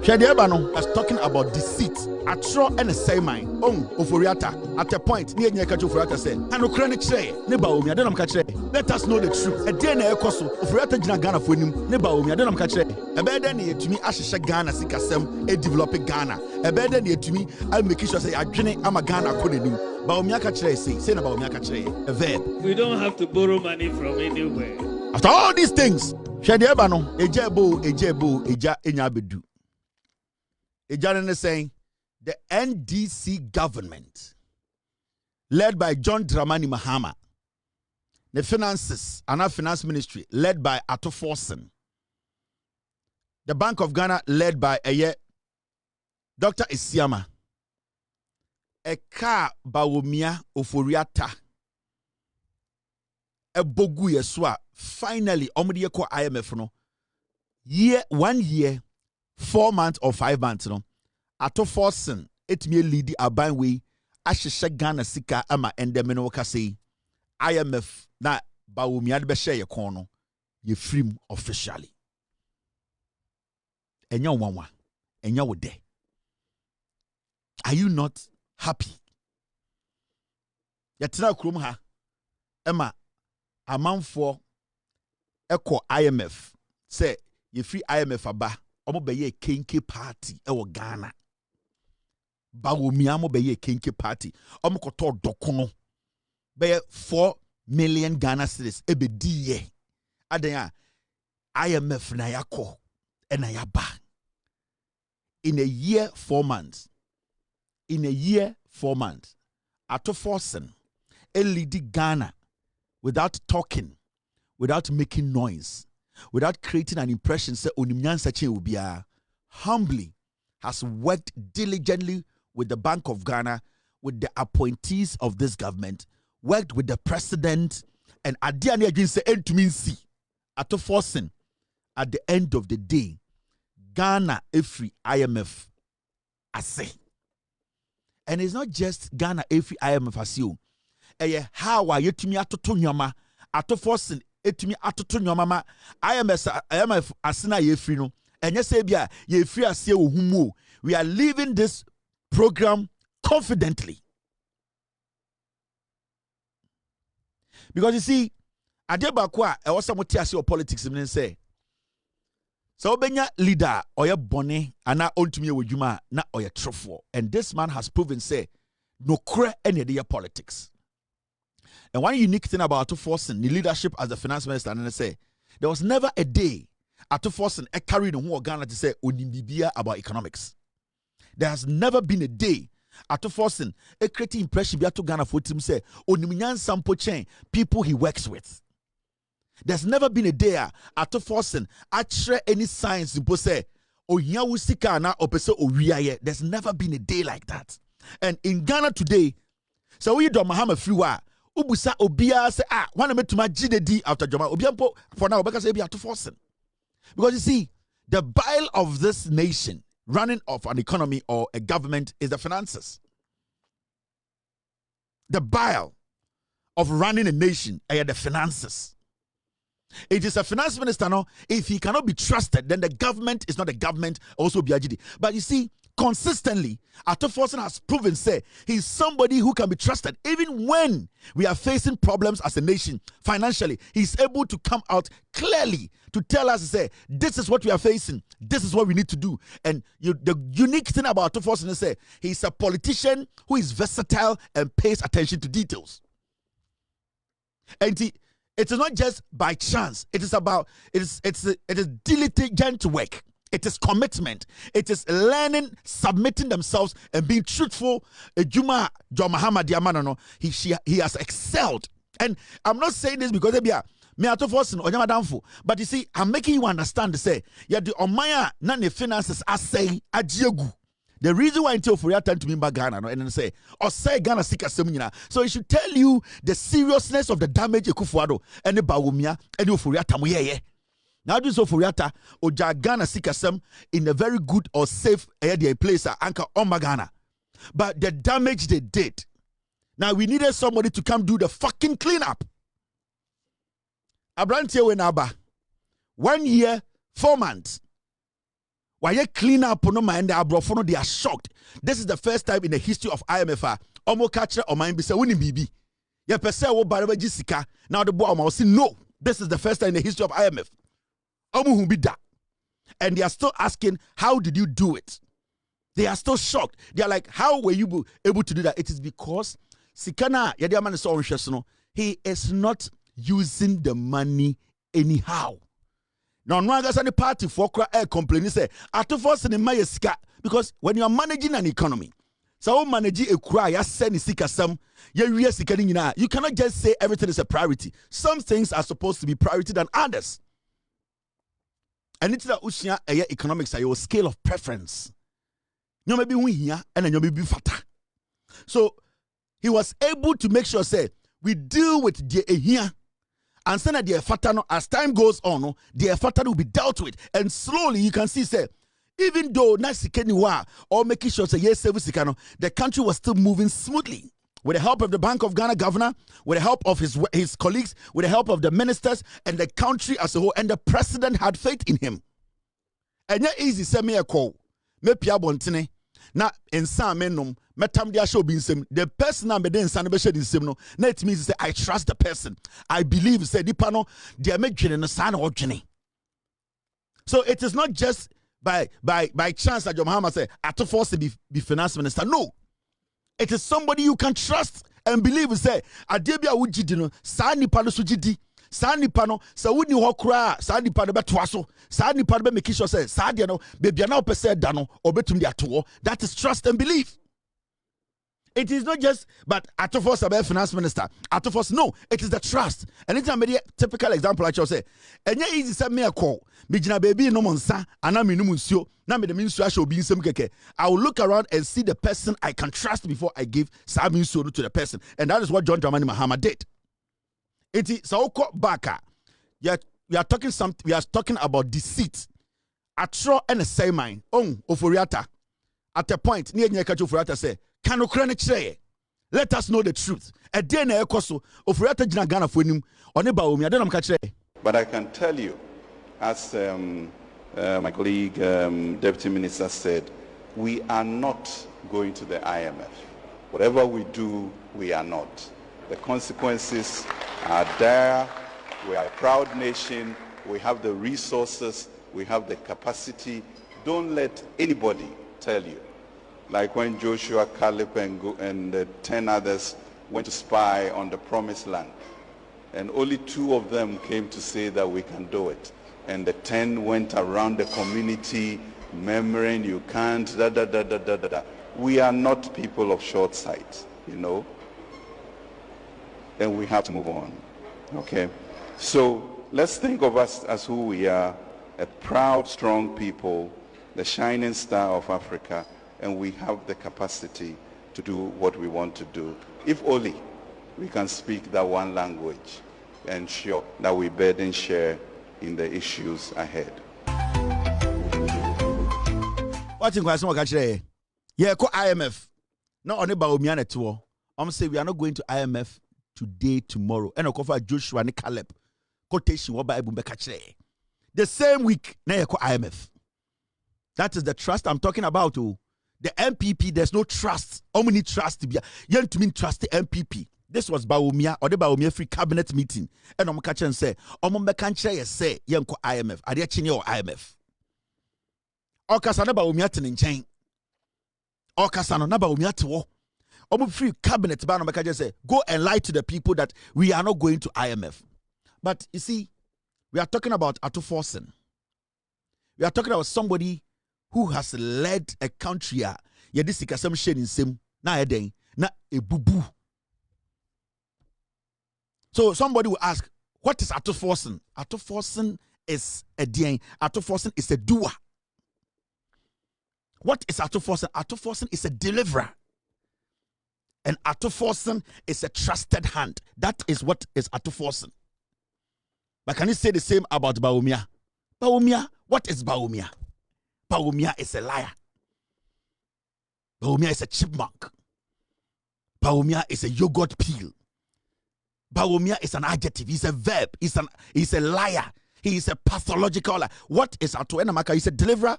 Shediabano is talking about deceit. Atro and a say mine. Ofori-Atta. At a point, near Ofori-Atta said, "Ano chronic say, ne Bawumia, I don't catch. Let us know the truth. A day na ekoso. Ofori-Atta jina Ghana for him, ne Bawumia, I don't catch. A better than to me, Ashisha Ghana, Sikasem, a developing Ghana. A better than to me, I'll make sure say, I drink, I'm a Ghana couldn't do. Bawumia catch say na Bawumia catch a verb. We don't have to borrow money from anywhere. After all these things, Shediabano, Ejebo, Eja Enyabedu. Eja is saying, the NDC government, led by John Dramani Mahama, the finances and our finance ministry, led by Ofori-Atta, the Bank of Ghana, led by Dr. Isiama, Eka Bawumia Ofori-Atta, Bogu Yeswa, finally, Omudi ko IMF no, 1 year, 4 months or 5 months no. Ofori-Atta it me lead the abanwe ashisha Ghana sika ama endemeno wakase IMF na Bawumia de be share ye kono ye free officially. Enya wanwa enya wode. Are you not happy? Yatina krum ha ema amanfo eko IMF say ye free IMF aba omo be ye kenke party e wo Ghana. Bawumia mo be ye kenke party. Omo koto dokono. Be 4 million Ghana cedis ebe diye. Adenya IMF na yako ena yaba. In a year 4 months. In a year 4 months. Ofori-Atta lead Ghana without talking, without making noise, without creating an impression say onimnyansa che ubia, humbly has worked diligently with the Bank of Ghana, with the appointees of this government, worked with the president, and Adiani again say end to mean see. Ofori-Atta, at the end of the day, Ghana every IMF ase. And it's not just Ghana every IMF asio. How are you to me atoto nyama? Ofori-Atta etumi atoto nyama ma IMF asina ye free no. Enye se bia ye free asie ohumu. We are leaving this program confidently. Because you see, adeba kwa e wasa moti ase o politics mean say. So obenya leader oye bone ana ontumi ewudwuma na oye trofo. And this man has proven say no kre any de politics. And one unique thing about Ofori-Atta, the leadership as the finance minister, and I say there was never a day Ofori-Atta carried on who Ghana to say onimibia about economics. There has never been a day Ofori-Atta creating impression to Ghana for him say onimnyan sample chain people he works with. There's never been a day Ofori-Atta actually any science impo say onya wusika na opese owiaye. There's never been a day like that. And in Ghana today, so we do Mahama freewa. Ubusa obia say wanna make to my GDD after Joma Obiampo for now because Ofori-Atta. Because you see, the bile of this nation running of an economy or a government is the finances. The bile of running a nation are the finances. It is a finance minister now. If he cannot be trusted, then the government is not a government, also BIGD. But you see, consistently, Ofori-Atta has proven, say, he's somebody who can be trusted. Even when we are facing problems as a nation, financially, he's able to come out clearly to tell us, say, this is what we are facing. This is what we need to do. And the unique thing about Ofori-Atta is, say, he's a politician who is versatile and pays attention to details. And it is not just by chance. It is about, it is diligent work. It is commitment. It is learning, submitting themselves, and being truthful. Juma John Muhammad Diamano, he has excelled. And I'm not saying this because me Ofori-Atta, but you see, I'm making you understand. Say, yeah, the Omaya none finances are saying ajiegu. The reason why Ofori-Atta to me by Ghana, no, and then say, or say Ghana sika semina. So it should tell you the seriousness of the damage Ekufuado and the Bawumia and the Ofori-Atta moye. Now this Ofori-Atta oja Ghana sikasem in a very good or safe area place anchor on Ghana. But the damage they did. Now we needed somebody to come do the fucking cleanup. Abrantie Wenaba. 1 year, 4 months. Why you clean up no mind the they are shocked. This is the first time in the history of IMF. Omo catcher or mind be say winning BB. Ya pese wo bare sika. Now the boy will say no. This is the first time in the history of IMF. Omo hu be that. And they are still asking, how did you do it? They are still shocked. They are like, how were you able to do that? It is because Sikana Yadiaman is so he is not using the money anyhow. Now, no one party for complaining say, "Atu force in my sika," because when you are managing an economy, so managing a cry, you send sika some, you cannot just say everything is a priority. Some things are supposed to be priority than others. And it's the Ushia economics, your scale of preference. You may be win here and then you may be fatter. So he was able to make sure, say, we deal with the here. And then the fatter, as time goes on, the fatter will be dealt with. And slowly you can see, say, even though Nasikeniwa or making sure say yes, the country was still moving smoothly. With the help of the Bank of Ghana governor, with the help of his colleagues, with the help of the ministers and the country as a whole, and the president had faith in him. And yeah, easy send me a call. Me pia bontine. Na insan menum metam dia show bin sem. The person na me den insan be share din sem no. Na it means say I trust the person. I believe say dipa no dia me dwene no sa na odwene. So it is not just by chance that John Mahama say Atta force to be finance minister. No. It is somebody you can trust and believe say adebia wugidi no sa nipa no so gidi. Sa nipa no sa wuni ho kra sa nipa no betoa so sa nipa no be make sure say sa de no bebia na opese da no obetum de ato. That is trust and belief. It is not just but Atta force about finance minister Atta force, no, it is the trust. And it's a very typical example like you say enye easy say me a call me gina baby no monsa ana me no nsuo na me de nsuo show bi nsem keke. I will look around and see the person I can trust before I give sa nsuo to the person. And that is what John Dramani Mahama did. It is so called baka. We are talking about deceit. Atro and a say mine. Ofori-Atta. At a point, near Ofori-Atta say, let us know the truth. A day na ekoso Ofori-Atta jina Ghana for him on Bawumia. Don't catch. But I can tell you, as my colleague, Deputy Minister said, we are not going to the IMF. Whatever we do, we are not. The consequences are there. We are a proud nation. We have the resources. We have the capacity. Don't let anybody tell you. Like when Joshua, Caleb, and the 10 others went to spy on the promised land. And only 2 of them came to say that we can do it. And the 10 went around the community murmuring, you can't, da, da, da, da, da, da. We are not people of short sight, you know. And we have to move on. Okay? So let's think of us as who we are, a proud, strong people, the shining star of Africa, and we have the capacity to do what we want to do. If only we can speak that one language and ensure that we burden share in the issues ahead. What's in question? Yeah, call IMF. Not only Bawumia network. I'm saying we are not going to IMF today, tomorrow. And I'll Joshua and Caleb. Quotation the same week, na IMF. That is the trust I'm talking about. Oh. The MPP, there's no trust. How many trust to be? You to mean trust the MPP. This was Bawumia or the Bawumia free cabinet meeting. And I'm catching say, say, yanko IMF. Are they chini or IMF? Okasana Bawumia tenin Okasana na Bawumia to free cabinet ban say go and lie to the people that we are not going to IMF. But you see, we are talking about Atta forcing. We are talking about somebody who has led a country na a bubu. So somebody will ask, what is Atta forcing? Atta forcing is a dien. Atta forcing is a doer. What is Atta forcing? Atta forcing is a deliverer. And Atta forcing is a trusted hand. That is what is Atta forcing. But can you say the same about Bawumia? Bawumia, what is Bawumia? Bawumia is a liar. Bawumia is a chipmunk. Bawumia is a yogurt peel. Bawumia is an adjective. He's a verb. He's a liar. He is a pathological liar. What is Atta? He's a deliverer.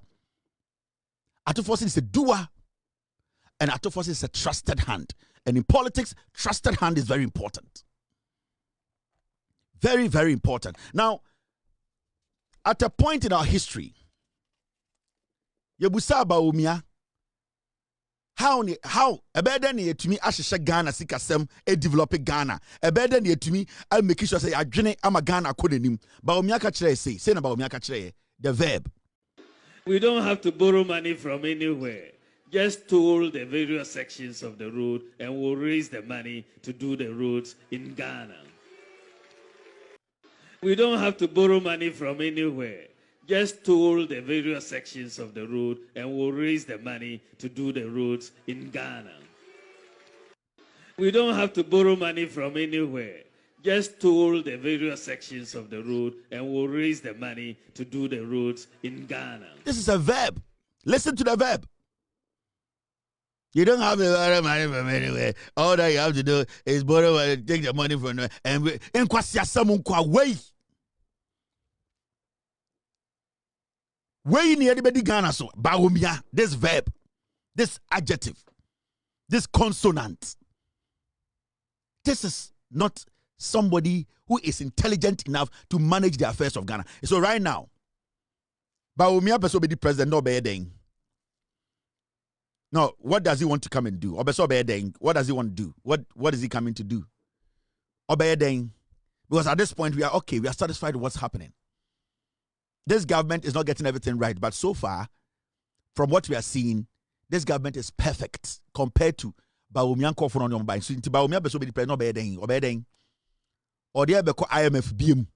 Atto-Forson is a doer, and Atto-Forson is a trusted hand. And in politics, trusted hand is very important. Very, very important. Now, at a point in our history, Yebusa Bawumia, how a better than to me Ashisha Ghana sikasem a developing Ghana. A better than to me I'll make sure say I'm a Ghana codenim. Bawumia kachre say na Bawumia kachre the verb. We don't have to borrow money from anywhere. Just toll the various sections of the road and we'll raise the money to do the roads in Ghana. We don't have to borrow money from anywhere. Just toll the various sections of the road and we'll raise the money to do the roads in Ghana. We don't have to borrow money from anywhere. Just toll the various sections of the road and we'll raise the money to do the roads in Ghana. This is a verb. Listen to the verb. You don't have to borrow money from anywhere. All that you have to do is borrow money, take the money from there, and way. Way near anybody Ghana so Bawumia, this verb, this adjective, this consonant. This is not somebody who is intelligent enough to manage the affairs of Ghana. So right now, Bawumia person be the president, no bedding. No, what does he want to come and do? What does he want to do? What is he coming to do? Because at this point we are okay, we are satisfied with what's happening. This government is not getting everything right, but so far, from what we are seeing, this government is perfect compared to Bawumia Kofon on your mind. So Bawumia be so be the president, no bedding. Or they be called IMF BM.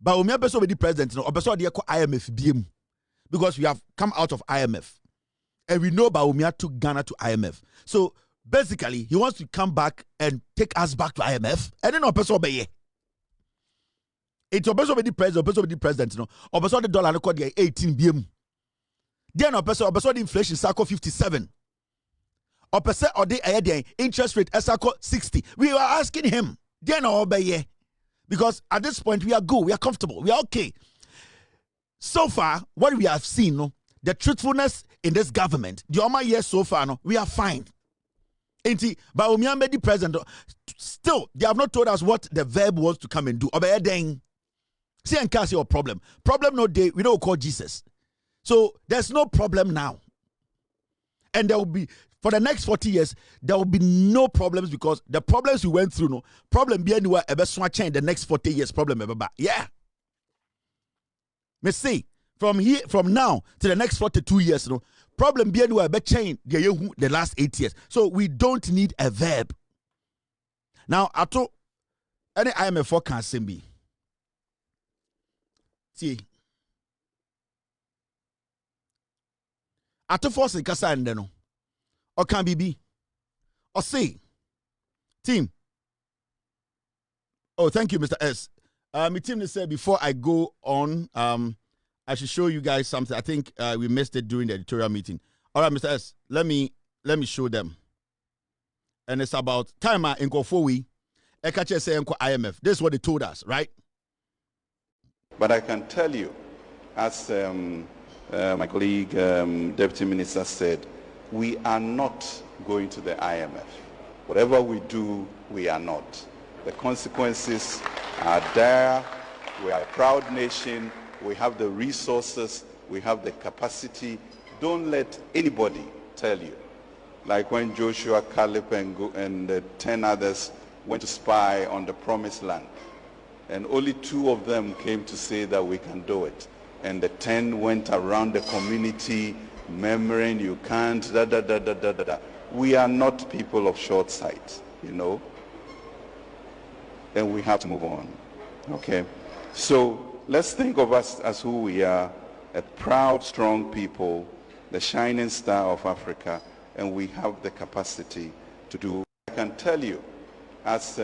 Bawumia be so be the president, no, or be so they call IMF BM. Because we have come out of IMF. And we know Bawumia took Ghana to IMF. So basically, he wants to come back and take us back to IMF. And then person obey. It's a person the president, no. Or person the dollar record 18 BM. Then or person the inflation cycle 57. Or person or the interest rate cycle 60. We were asking him. Then or obey. Because at this point we are good, we are comfortable, we are okay. So far, what we have seen, no, the truthfulness in this government, the Oma year so far, no, we are fine. Ain't Bawumia made the president. Still, they have not told us what the verb was to come and do. See and cast your problem. Problem no day, we don't call Jesus. So there's no problem now. And there will be, for the next 40 years, there will be no problems because the problems we went through, no, problem be anywhere, ever swatch in the next 40 years, problem ever back. Yeah. Me see, from now to the next 42 years, no, problem be anywhere, but change the last 8 years. So we don't need a verb. Now, Atto, any IMF forecast be. See, Atto-Forson kasa ande no, or can be, or say, team. Oh, thank you, Mr. S. My team said before I go on, I should show you guys something. I think we missed it during the editorial meeting. All right, Mr. S, let me show them. And it's about time in Ofori Ekache say IMF. This is what they told us, right? But I can tell you, as my colleague, Deputy Minister said, we are not going to the IMF. Whatever we do, we are not. The consequences are there. We are a proud nation. We have the resources. We have the capacity. Don't let anybody tell you. Like when Joshua, Caleb, and the 10 others went to spy on the promised land. And only 2 of them came to say that we can do it. And the 10 went around the community murmuring, you can't, We are not people of short sight, you know. And we have to move on, okay? So let's think of us as who we are, a proud, strong people, the shining star of Africa, and we have the capacity to do. I can tell you, as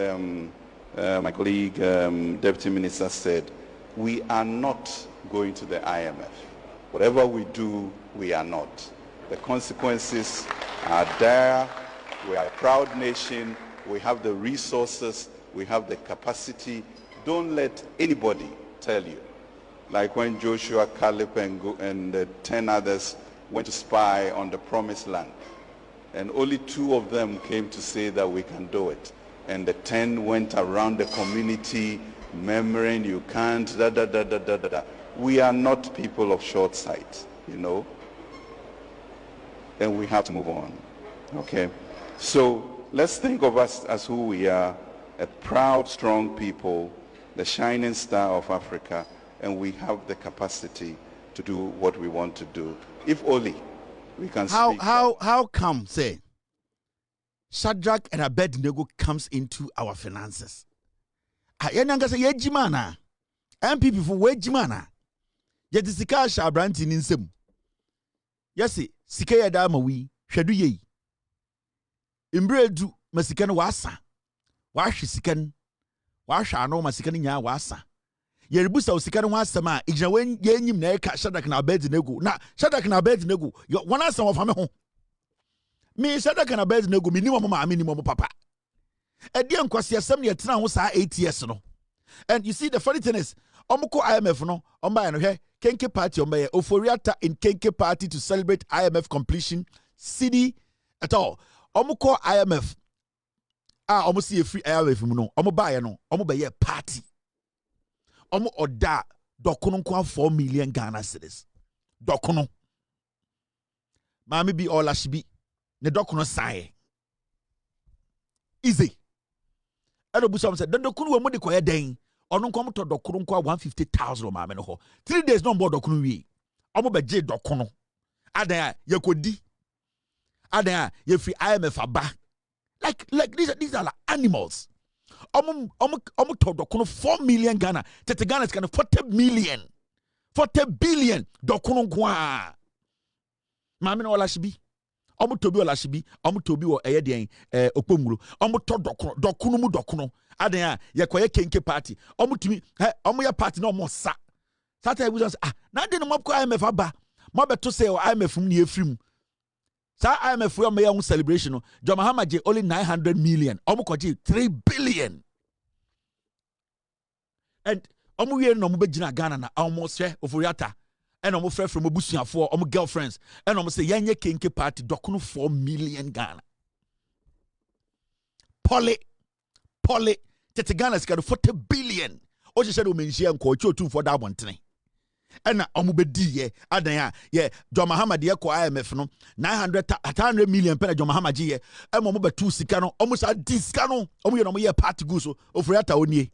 my colleague, Deputy Minister said, we are not going to the IMF. Whatever we do, we are not. The consequences are there. We are a proud nation. We have the resources. We have the capacity. Don't let anybody tell you. like when Joshua, Caleb, and the 10 others went to spy on the promised land. And only 2 of them came to say that we can do it. And the 10 went around the community murmuring, you can't, da da da da da da. We are not people of short sight, you know. And we have to move on, okay? So let's think of us as who we are, a proud, strong people, the shining star of Africa, and we have the capacity to do what we want to do. If only we can speak. How come, say, Shadrach and Abednego comes into our finances? Yenanga say yejimana. MPP for wejimana. Yet sika shabranti ninsem. Yesi, sika yada mawi, hwedu ye. Imbredu masika no wasa. Wahwe sikan. Wahwe ano masika ni nya wasa. Yerebusa osika no asem a igina wen yenyim na eka Shadrach na Abednego. Na Shadrach na Abednego, wana asem of ame ho. Me Shadrach na Abednego me ni mo ma me ni mo papa. Edi enkwase asem ne yetena ho saa 8 years no. And you see the funny thing is, omko IMF no, omba no hwe Kenke party omba Ofori-Atta in Kenke party to celebrate IMF completion city at all. Omko IMF omo see a free IMF mu no, omo buy no, omo be party. Omo oda dokono kwa 4 million Ghana cedis. Dokono. Mami bi all ashibi. Ne dokono sae. Easy. Edo busa said, dokono we mo de koye den. Ono nko mo to dokono kwa 150,000 mama no ho. 3 days no more dokono wi. Omo be je dokono. Adan yakodi. Adan ye free IMF aba. Like these are like animals. Omo to dokono 4 million Ghana. Tete Ghana is kind of 40 million. 40 billion dokono kwa. Mama no wala shibi. Omo tobi wala shibi. Omo tobi wo eye den okpomuro. Omo to dokono mu dokono. Adan ye koye Kenke party. Omo tumi omo ya party no omo sa. Sata we say na de no mop ko IMF aba. Mo beto say o IMF mu ne efrim. Sa IMF we omo celebration no. John Mahama je only 900 million. Omo ko je 3 billion. And omo we no mo begina Ghana na almost share Ofori-Atta. And omo friend from obusuafo, omo girlfriends. And omo say yenye Kenke party dokono 4 million Ghana. Poly Tete Ghana is got 40 billion. Oje said o menhia nko ocho tu for that one thing. And omo bedi ye adan ye John Mahama de ko IMF no 900 million pen John Mahama ji ye. E omo betu sika no omo sa disika no omo ye no ye party go so Ofori-Atta onie.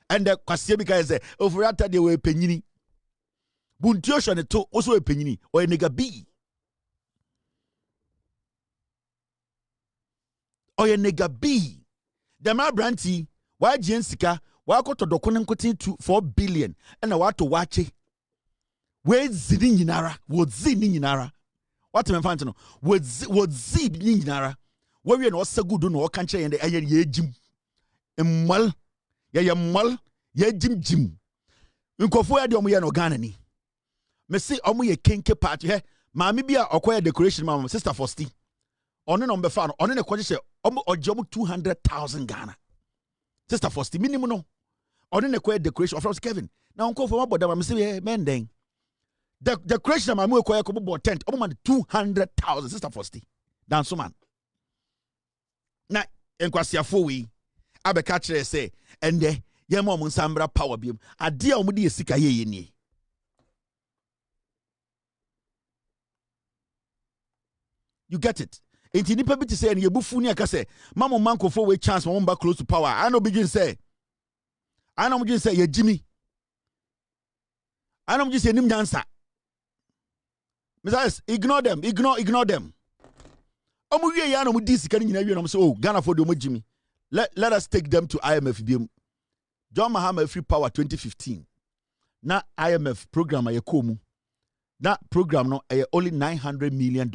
And the kwase bi ka say Ofori-Atta de we penyini. Buntio hwe ne to oso we penyini o ye nega bi. O ye nega bi. The ma branti wa gien sika wa ko to dokono nkotin to 4 billion and wa to wache we zini nyinara wo zini nyinara what me fanti no wo zini nyinara we we no sagudu no ka nche yende aye ye jim emmal ye mal ye jim nkofo ya de omo ye no Ghana ni me see omo ye Kenke party he maami bia okoye decoration mama sister Fosti ono no mbe fa no ono ne kwaje omo ojomo 200,000 Ghana sister Fosti minimum no ono ne kwaje decoration of Kevin na onko for mabodam me say men den the decoration mama we kwaje ko bo tent omo man 200,000 sister Fosti dan so man na enkwasiafo we abeka kire say ende ye ma omo nsambra power biem ade a omo de esika ye ni you get it. Inti nipa bi te say na yebufu ni aka say mama mankofo we chance mo mba close to power. I know begin say ye Jimmy. I know begin say nim nyansa. Mesias ignore them. Omo wie ya na mo di sika ni nyina wie na mo say oh Ghana for the omo Jimmy. Let us take them to IMF biem. John Mahama free power 2015. Na IMF program aye komu. Na program no only $900 million.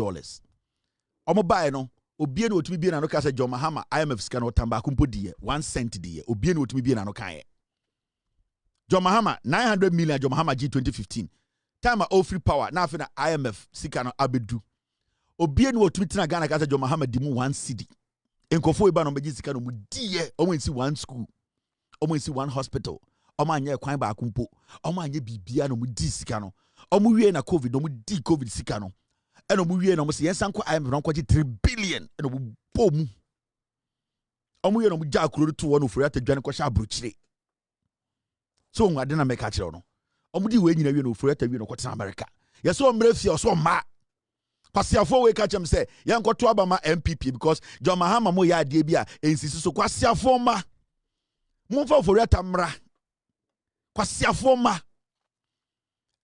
Omo buy no obie na otumi bie na no ka say John Mahama IMF sika no tamba kumpo die 1 cent die obie na otumi bie na no kan ye John Mahama 900 million John Mahama G 2015 time a free power na afi na IMF sika no abedu obie na otumi tina Ghana ka say John Mahama di mu 1 cedi enkofo e ba no beji sika no mu die omo nsi 1 school omo nsi 1 hospital Omo anye kwan ba akumpo. Omo anye bibia no mu di sika no. Omo wie na COVID no mu di COVID sika no. E no mu wie no mo se yensan ko IMF no kwaji 3 billion e no mu bom. Omo wie no mu ja akuro to no Ofori-Atta dwane ko sha abrochire. So ngade na meka kire no. Omo di we nyina wie no Ofori-Atta wie no ko tena America. Yeso omre fie so ma. Kwasiafo we ka chem say yankoto abama MPP because John Mahama mo ya ade bia ensisi so kwasiafo ma. Mumfa Ofori-Atta mra. Kwasiafo ma.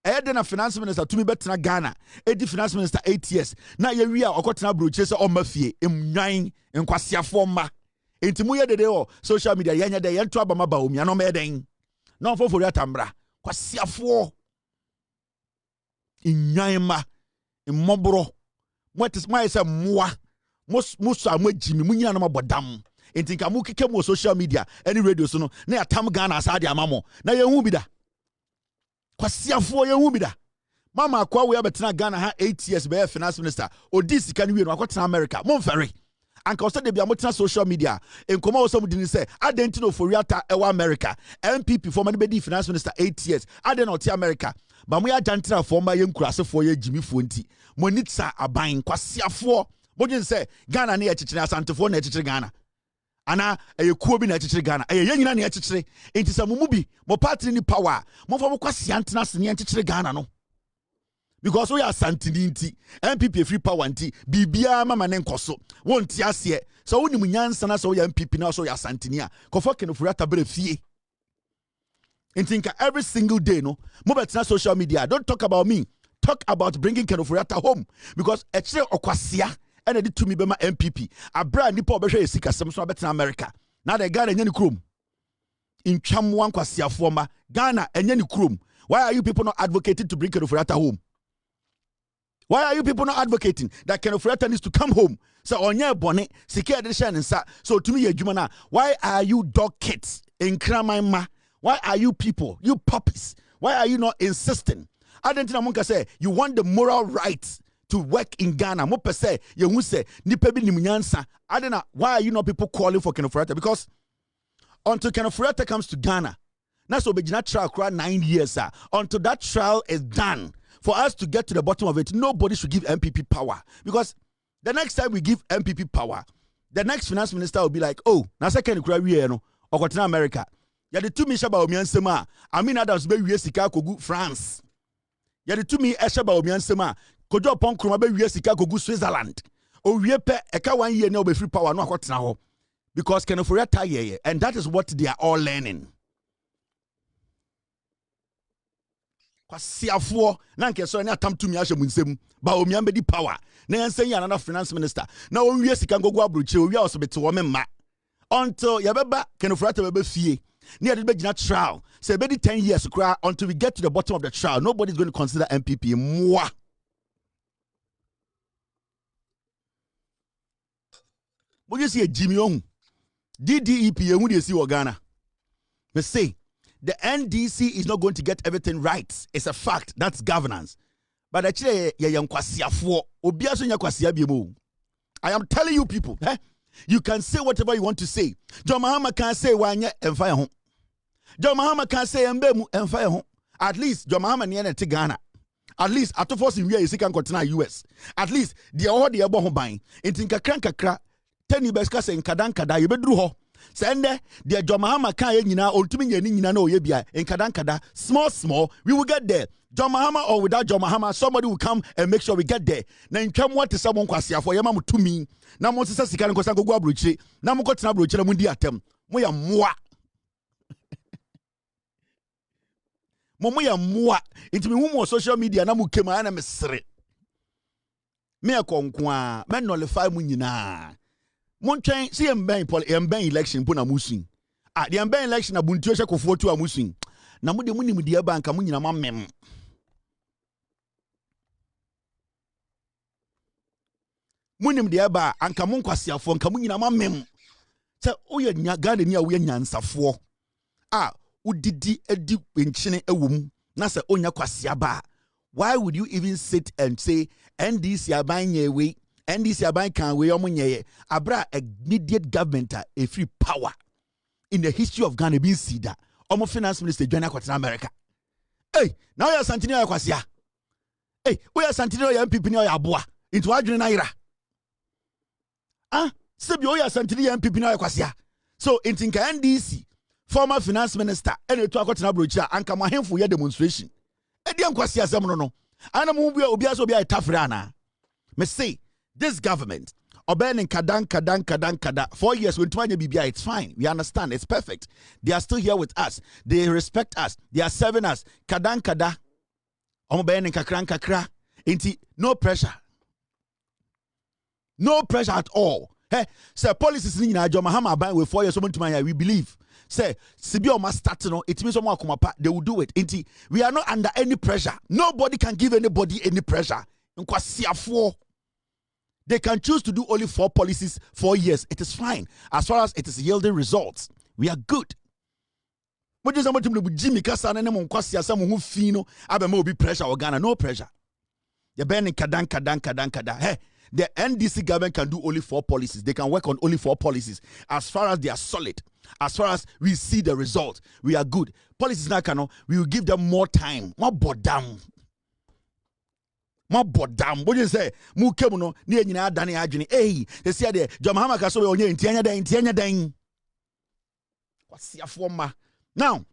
Ede na finance minister tumi betena Ghana. Edi finance minister 8 years. Na ye wi a okotena broche se omafie emwan nkwasiafo ma. Enti mu ye dede o social media yenya de yento abama Bawumia no meden. Na mfa Ofori-Atta mra. Kwasiafo inyan ma mmobro. Mwetis mwa mwa musa mwejimi munyina na mabodam. Enti nka mu keke mu social media any radio so no na atam Ghana asade amamo na yehu bi da. Kwasiafo yehu bi da. Mama akwa we abetena Ghana ha 8 years be finance minister odi sika ni we no akotena America momfere. Anka o de bia motena social media enkoma osam dini say adenti no Ofori-Atta ewa America MPP former be finance minister 8 years aden no ti America ba mo ya jantra former ye nkurasefo ye jimifo nti monitsa aban kwasiafo bodin say Ghana na ye chichire asantefo na chichire Ghana ana kuo bi na chichire Ghana ye nyina na chichire enti samumu bi mo party ni power mo fa mo kwasi antena se ne chichire Ghana no because we are santini nti MPP free power nti bibia mama ne nkoso wonti ase so woni munyansa na so ya MPP na so ya santini a kofo ken Ofori-Atta bere fie ntinka every single day no mo betina social media don't talk about me, talk about bringing Ken Ofori-Atta home because ekire okwasia ene di tumi bema MPP abra nipa obehwe esika sem so betina America na the Ghana enya ni krom intwam wan kwasiafo ma Ghana enya ni krom. Why are you people not advocating to bring Ken Ofori-Atta home? Why are you people not advocating that Ken Ofori-Atta needs to come home? So onye bone sika de sha nsa so tumi ye adwuma na. Why are you dog kids in Kramanma? Why are you people, you puppies? Why are you not insisting? Adentina monka say you want the moral right to work in Ghana. Mo per se you say nipa bi nimunyansa. Adena, why are you not people calling for Ken Ofori-Atta? Because until Ken Ofori-Atta comes to Ghana, that's obejina trial crowd 9 years. Until that trial is done, for us to get to the bottom of it, nobody should give MPP power. Because the next time we give MPP power, the next finance minister will be like, oh, na second crowd we no or America. Ya the two me shaba Bawumia nsema. I mean Adams be wie sika kogu France. Ya the two me shaba Bawumia nsema. Kojo pon kroma be wie sika kogu Switzerland. O wie pe eka 1 year na be free power no akotena ho. Because Ken Ofori-Atta ye and that is what they are all learning. Kwasiafo na nke so na atam tumi ahye munsem Bawumia be di power. Na yensen ya another finance minister. Na o wie sika gogo abroche o wie osobete wo memma. Until yabeba Ken Ofori-Atta be fie. Near the beginning trial, say maybe 10 years to cry until we get to the bottom of the trial. Nobody's going to consider MPP. Moi. But you see a Jimmy Ong, DDEP, you would see Ghana. They say the NDC is not going to get everything right. It's a fact. That's governance. But actually, I am telling you people, you can say whatever you want to say. John Mahama can say wanya and fire home. John Mahama can say mbemu and fire home. At least John Mahama niene te Ghana. At least atofos in where you can continue US. At least the all the abo buying. Intinka kakra 10 beska say nkadankada yebedru ho. Sende the John Mahama can ye nyina ontumi ye ni nyina na oye bia nkadankada small we will get there. John Mahama or without John Mahama, somebody will come and make sure we get there. Na nkam what is someone kwasia for yama mutumi. Na mo sisa sika nkosa gogo abrochi. Na mo kotina abrochi na mundi atem. Mo ya moa. Mo ya moa. Intimi hu social media na mu kema na mesre. Me akonko a me nullify mu nyina. Mo ntwen see emben election po na musin. The emben election na buntu hye kofo tu amusin. Na mo de mu nim de banka mu nyina mamem. Munim de aba anka mon kwasiafo anka munyina mamem se oye nya Ghana ni a wo nyansafo a udidi edi penchine ewom na se onya kwasia ba. Why would you even sit and say NDC aban yewe NDC aban kan we omunyeye abra immediate government a free power in the history of Ghana bin sida Omo finance minister Joanna Kwatena America. Hey, now you're Santini Kwasia. Hey, we are Santini MPP no Yaboa. Into Adrian Naira. Ah, Sebio ya Santini MPP no Kwasia. So in Tinka NDC, former finance minister, and to Kwatena Brocha, and come him for your demonstration. Edian Kwasia Samono. And Obiaso be a tafrana. Me say, this government, Oben and Kada, 4 years with 20 BBI, it's fine. We understand, it's perfect. They are still here with us. They respect us. They are serving us. Kada. Oben and Kakra. No pressure. No pressure at all. Hey, sir, policies in John Mahama buying with 4 years, we believe. Say, Sibio must start, it means they will do it. We are not under any pressure. Nobody can give anybody any pressure. They can choose to do only 4 policies, 4 years. It is fine. As far as it is yielding results, we are good. No pressure. You're banning kadan. Hey, the NDC government can do only 4 policies. They can work on only 4 policies. As far as they are solid, as far as we see the result, we are good. Policies now we will give them more time. More bodam. What you say? Mu kemuno ni nyina adane adwene. Eh, they say there John Mahama ka so we onye ntianya dan. Kwasiafo ma. Now,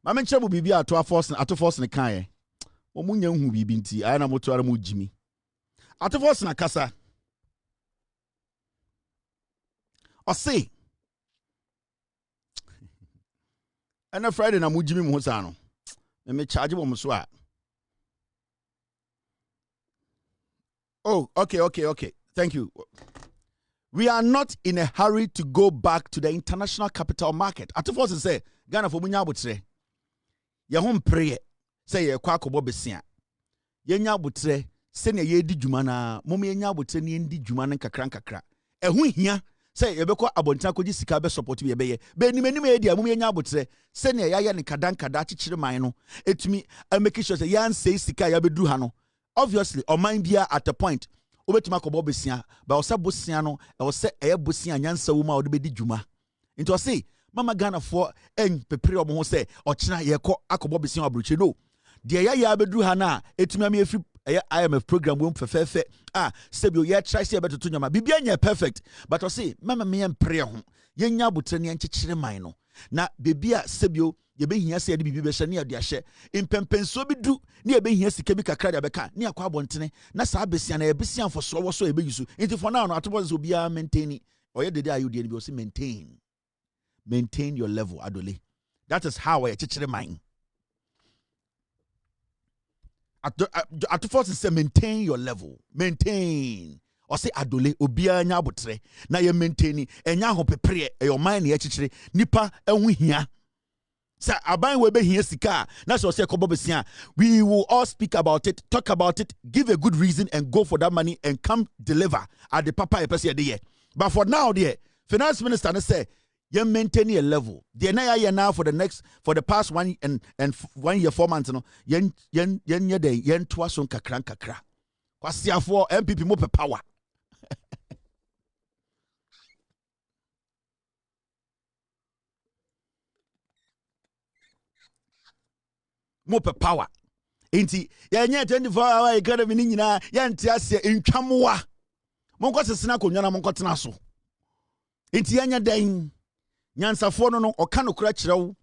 ma menche bu bibia ato force ne kan. Wo munya hu bibi nti aya na moto ara mu jimi. Ato force na kasa. O say ana Friday na mu jimi mu hosa no. Me charge bo so a. Oh, okay. Thank you. We are not in a hurry to go back to the international capital market. At first, say Ghana for munya butre. Ye hom prayer. Say ye kwa kobo besia. Ye nya butre. Se ne ye di dwuma na mom ye nya butre ne di dwuma na kakra. Ehu hia. Say ye bekọ abonta koji sika be support ye beye. Be nimenim ye dia mom ye nya butre. Se ne ya ne kada chichire man no. Etumi make sure say yan say sika ya bedu ha no. Obviously, or mind be at a point. Obetima kobo besia, but osa bosia no, e wose eye bosia nyansa wuma ode bedi dwuma. Into say, Mama Ghana for en pepre omo ho say, ochina ye kọ akobo besia abroche no. De ya bedu ha na, etumi am efri IMF program won fefefe. Ah, sebio ye try say beto to nyama. Bibia nya perfect, but o say, Mama me empre ho. Ye nya botre ne nkyekere man no. Na bebia sebio ye be hia se ade bibi be hye ne ade ahye impempenso bi du ne ye be hia sika bi kakra de beka ne akwa abontene na saa besia na ye besia mfoso wo so ye be yusu into for now no atobo so bia maintain or ye dede ayu de bi o say maintain your level adole. That is how I chechere mine at first say maintain your level, maintain or say adole obia nya abotre na ye maintain enya ho pepre your mind ye chechere nipa enhu hia. Say aban we be here sika na so say kobo besia. We will all speak about it, talk about it, give a good reason and go for that money and come deliver at the papa person there. But for now there finance minister say you maintain a level. The na now for the past 1 and 1 year 4 months no yen day yen twason kakra. Kwasiafo MPP mo pe power. Mope power. Inti ya nye 24-hour economy ni nyina ya nti ase ntwamoa. Monko sesena konwa na monko tena so. Inti ya nya dan nyansafo no oka no kura kirewo.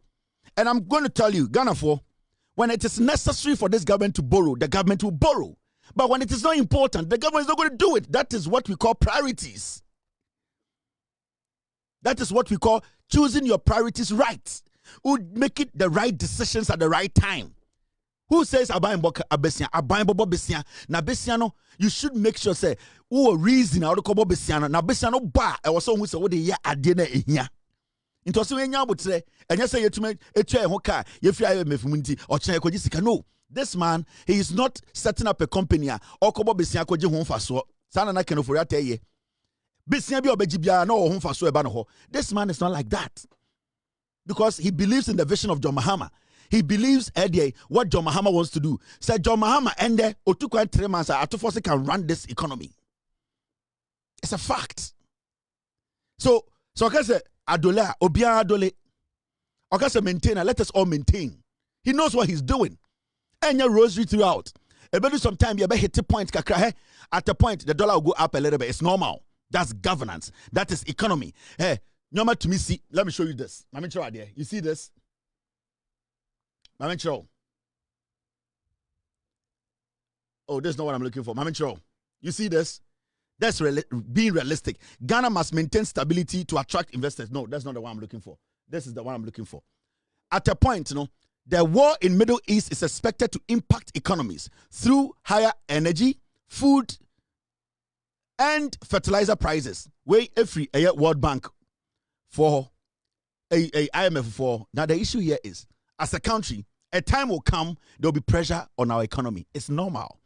And I'm going to tell you, Ghana for when it is necessary for this government to borrow, the government will borrow. But when it is not important, the government is not going to do it. That is what we call priorities. That is what we call choosing your priorities right. Would make it the right decisions at the right time. Who says abayin bobo besia na besia no you should make sure say who reason out ko besia na besia no ba e wo so hu say wo de ye ade na ehia into so enya abotre enya say yetume etwa ho ka ye fi IMF nti o kire ko sika. No, this man, he is not setting up a company or ko besia ko je ho mfaso sana na ken Ofori-Atta ye besia bi obeji bia na ho mfaso e ba no ho. This man is not like that. Because he believes in the vision of John Mahama. He believes what John Mahama wants to do. Said John Mahama and there Otukwa 3 months Atufose can run this economy. It's a fact. So I can say Adole, Obia Adole. Okay, so maintainer, let us all maintain. He knows what he's doing. And your rosary throughout. About sometime you hit the point, kakra. At the point, the dollar will go up a little bit. It's normal. That's governance. That is economy. Hey, no to me see. Let me show you this. You see this? Oh, this is not what I'm looking for. You see this? That's being realistic. Ghana must maintain stability to attract investors. No, that's not the one I'm looking for. This is the one I'm looking for. At a point, the war in Middle East is expected to impact economies through higher energy, food, and fertilizer prices. Way every World Bank for a IMF for. Now the issue here is, as a country, a time will come, there will be pressure on our economy. It's normal.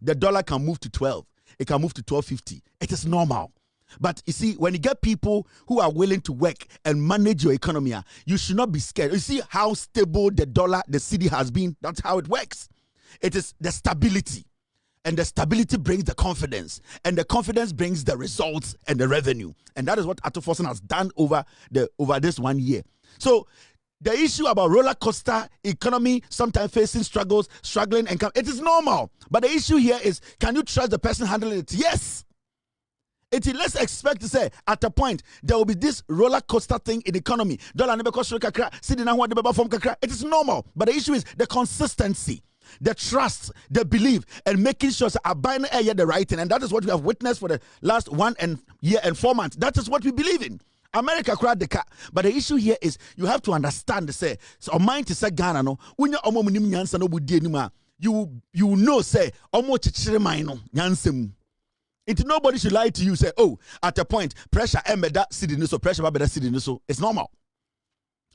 The dollar can move to 12. It can move to 12.50. It is normal. But you see, when you get people who are willing to work and manage your economy, you should not be scared. You see how stable the dollar, the cedi has been? That's how it works. It is the stability. And the stability brings the confidence. And the confidence brings the results and the revenue. And that is what Atto-Forson has done over this 1 year. So the issue about roller coaster economy, sometimes facing struggling, and it is normal. But the issue here is, can you trust the person handling it? Yes. Let's expect to say, at a point, there will be this roller coaster thing in the economy. It is normal. But the issue is the consistency, the trust, the belief, and making sure abiding the right thing. And that is what we have witnessed for the last 1 year and 4 months. That is what we believe in. America cried the car. But the issue here is, you have to understand, say, so mind to say Ghana, no, when you're you will know, say, nobody should lie to you, say, oh, at a point, pressure that city so pressure that city so. It's normal.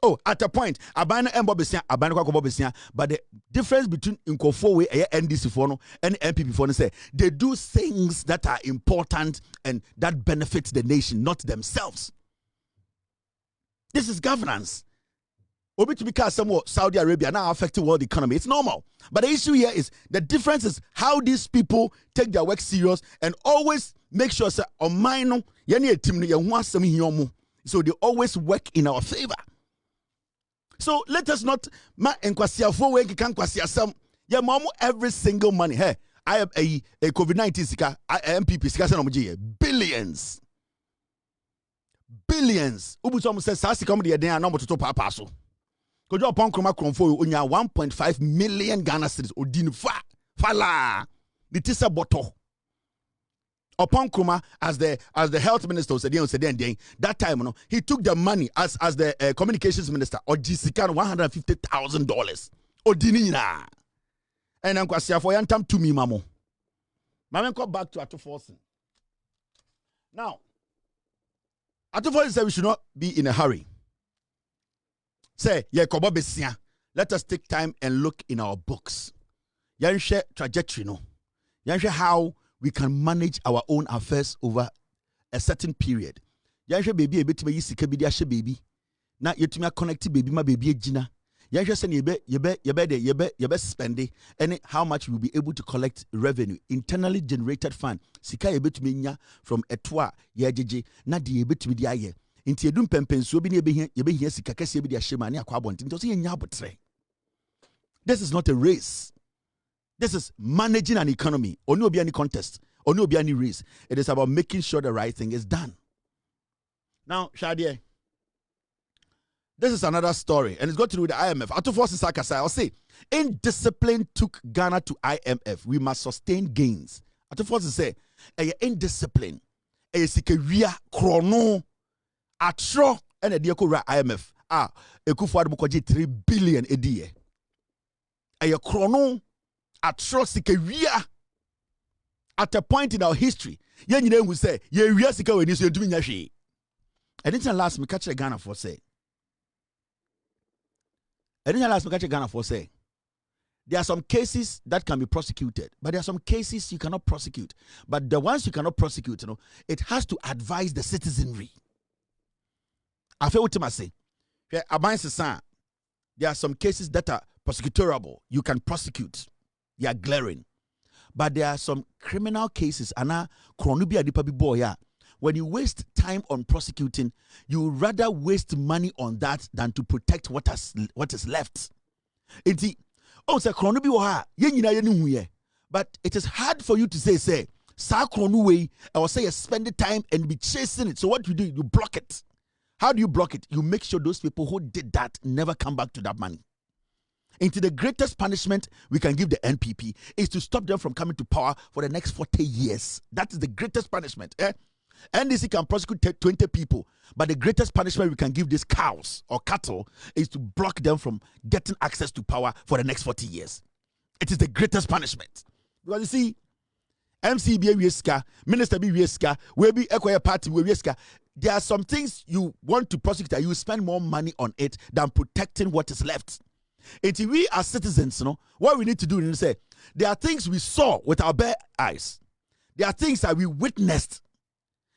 Oh, at a point, abana bobesia, but the difference between Nkofo and NDC for and MPP for say, they do things that are important and that benefits the nation, not themselves. This is governance. Obi to because somewhat Saudi Arabia now affecting world economy. It's normal. But the issue here is, the difference is how these people take their work serious and always make sure say so they always work in our favor. So let us not every single money. Hey, I have a COVID-19 sika, MPP sika billions. Billions. Ubusom says Sasi come the day and number to papa so. Kojo upon Kroma Kromfo unya 1.5 million Ghana cedis odin fala. The tisa boto. Upon Kroma as the health minister said that time he took the money as the communications minister or Jessica $150,000. Odinina. And Nkwasia for yantam to me mamo. Mama come back to Atto-Forson. Now Atto-Forson said we should not be in a hurry. Say, let us take time and look in our books. Yanshe trajectory, no. Yanshe how we can manage our own affairs over a certain period. Yanshe baby a bit me yisika baby. Na yetumi connect baby ma baby ejina. Yanshe say yebe spend it and how much we will be able to collect revenue, internally generated fund. Sika yebe tumi nya from etwa yejeje na di yebe tumi di aye. Inti edum pempensuo bi na yebe hia sika kese bi di ahema na akwa abonti. Nti so ye nya abotre. This is not a race. This is managing an economy. Only will be any contest. Only will be any race. It is about making sure the right thing is done. Now, Shadie, this is another story, and it's got to do with the IMF. Atto-Forson Sakasa, I'll say, indiscipline took Ghana to IMF. We must sustain gains. Atto-Forson say, indiscipline, sikeria chrono, atro, and a diako IMF. Ekufuado bukoji 3 billion a year. Chrono, atro, sikeria. At a point in our history, you know, we say, you sika when you doing yashi. I didn't last me catch Ghana for say. There are some cases that can be prosecuted, but there are some cases you cannot prosecute. But the ones you cannot prosecute, it has to advise the citizenry. I feel what I say. There are some cases that are prosecutorable. You can prosecute. They are glaring. But there are some criminal cases, and chronubia di papi boya. when you waste time on prosecuting, you would rather waste money on that than to protect what is left. But it is hard for you to say, I will say you spend the time and be chasing it. So what do? You block it. How do you block it? You make sure those people who did that never come back to that money. Into the greatest punishment we can give the NPP is to stop them from coming to power for the next 40 years. That is the greatest punishment. NDC can prosecute 20 people, but the greatest punishment we can give these cows or cattle is to block them from getting access to power for the next 40 years. It is the greatest punishment. Because you see, MCB Wieska, Minister B Wieska, we be Equia Party Wieska. There are some things you want to prosecute that you spend more money on it than protecting what is left. If we as citizens, what we need to do is say, there are things we saw with our bare eyes. There are things that we witnessed.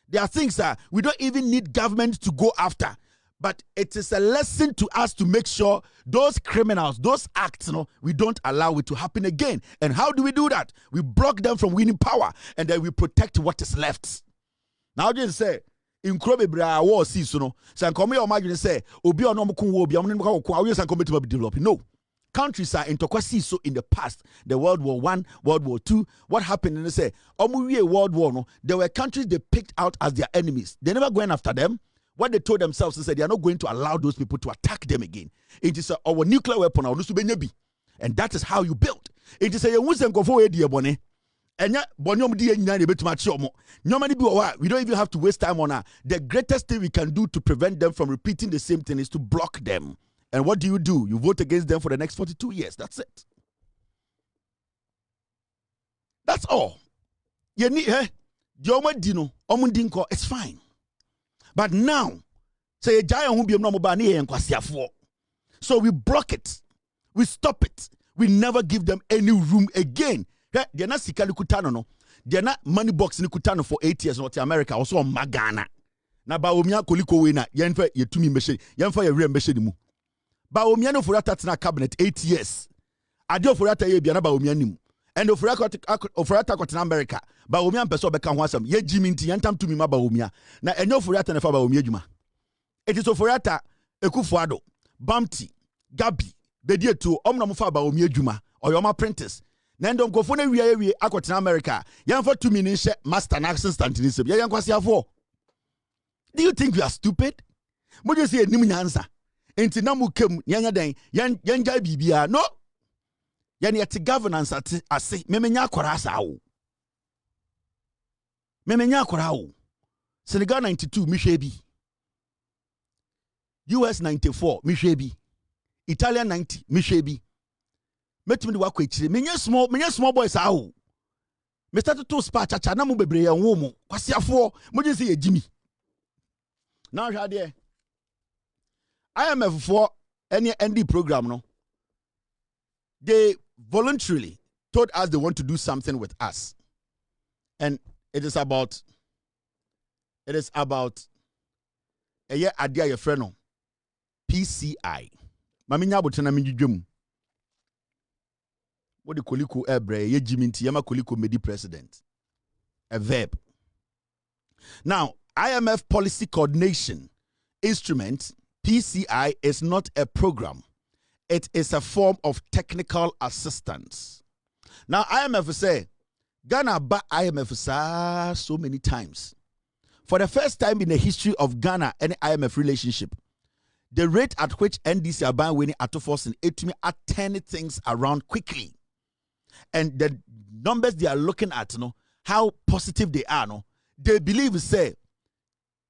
There are things that we don't even need government to go after. But it is a lesson to us to make sure those criminals, those acts, we don't allow it to happen again. And how do we do that? We block them from winning power, and then we protect what is left. Now, just say, in Krobe Bra war season, Sankomi or Margin say, Obi or Nomu will be to be developing. No. Countries are into so in the past, the World War I, World War II. What happened? And they say, World War, no, there were countries they picked out as their enemies. They never went after them. What they told themselves is that they are not going to allow those people to attack them again. It is our nuclear weapon, and that is how you build. It is a and we don't even have to waste time on that. The greatest thing we can do to prevent them from repeating the same thing is to block them. And what do? You vote against them for the next 42 years. That's it. That's all. It's fine. But now, say so we block it. We stop it. We never give them any room again. They're not sikali kutano no. They're not money box ni kutano for 8 years not America also on Magana. Na Bawumia koliko we na yenfa yetumi machine. Yenfa ye real machine mu. Bawumia no Ofori-Atta tena cabinet 8 years. Ade Ofori-Atta ye bia na Bawumia nimu. And Ofori-Atta kotena America. Bawumia mpeso beka ho asam. Ye jiminti yentam tumi ma Bawumia. Na enyo Ofori-Atta na fa Bawumia djuma. It is Ofori-Atta Ekufuado, Bamti, Gabi, Bedieto, omna mo fa Bawumia djuma. Oyoma apprentice. Nendo mkofone wiye akotena America. Yanfa 2 minutes master na assistant ni se. Yan kwasi afo. Do you think we are stupid? Mo just say nim nyansa. Enti na mu kem nyanya den yan jai bibia. No. Yani ati governance ase memenya akora asa wo. Memenya akora wo. Senegal 92 mihwe bi. US 94 mihwe bi. Italia 90 mihwe bi. Metumi wako echire menya small boys awo me start to spa chacha na mu bebre yan wo mu kwasiafo mo je se ye jimi na hwa de IMF for any ND program no they voluntarily told us they want to do something with us, and it is about a year adia your friend no PCI mami nya botena mi dwedwem. What the Koliko Ebre, ye Jiminti, Yama Koliko Medi president. A verb. Now, IMF Policy Coordination Instrument, PCI, is not a program. It is a form of technical assistance. Now, IMF say, Ghana ba IMF so many times. For the first time in the history of Ghana and IMF relationship, the rate at which NDC are buying winning at force and it me are turning things around quickly. And the numbers they are looking at, how positive they are, they believe, say,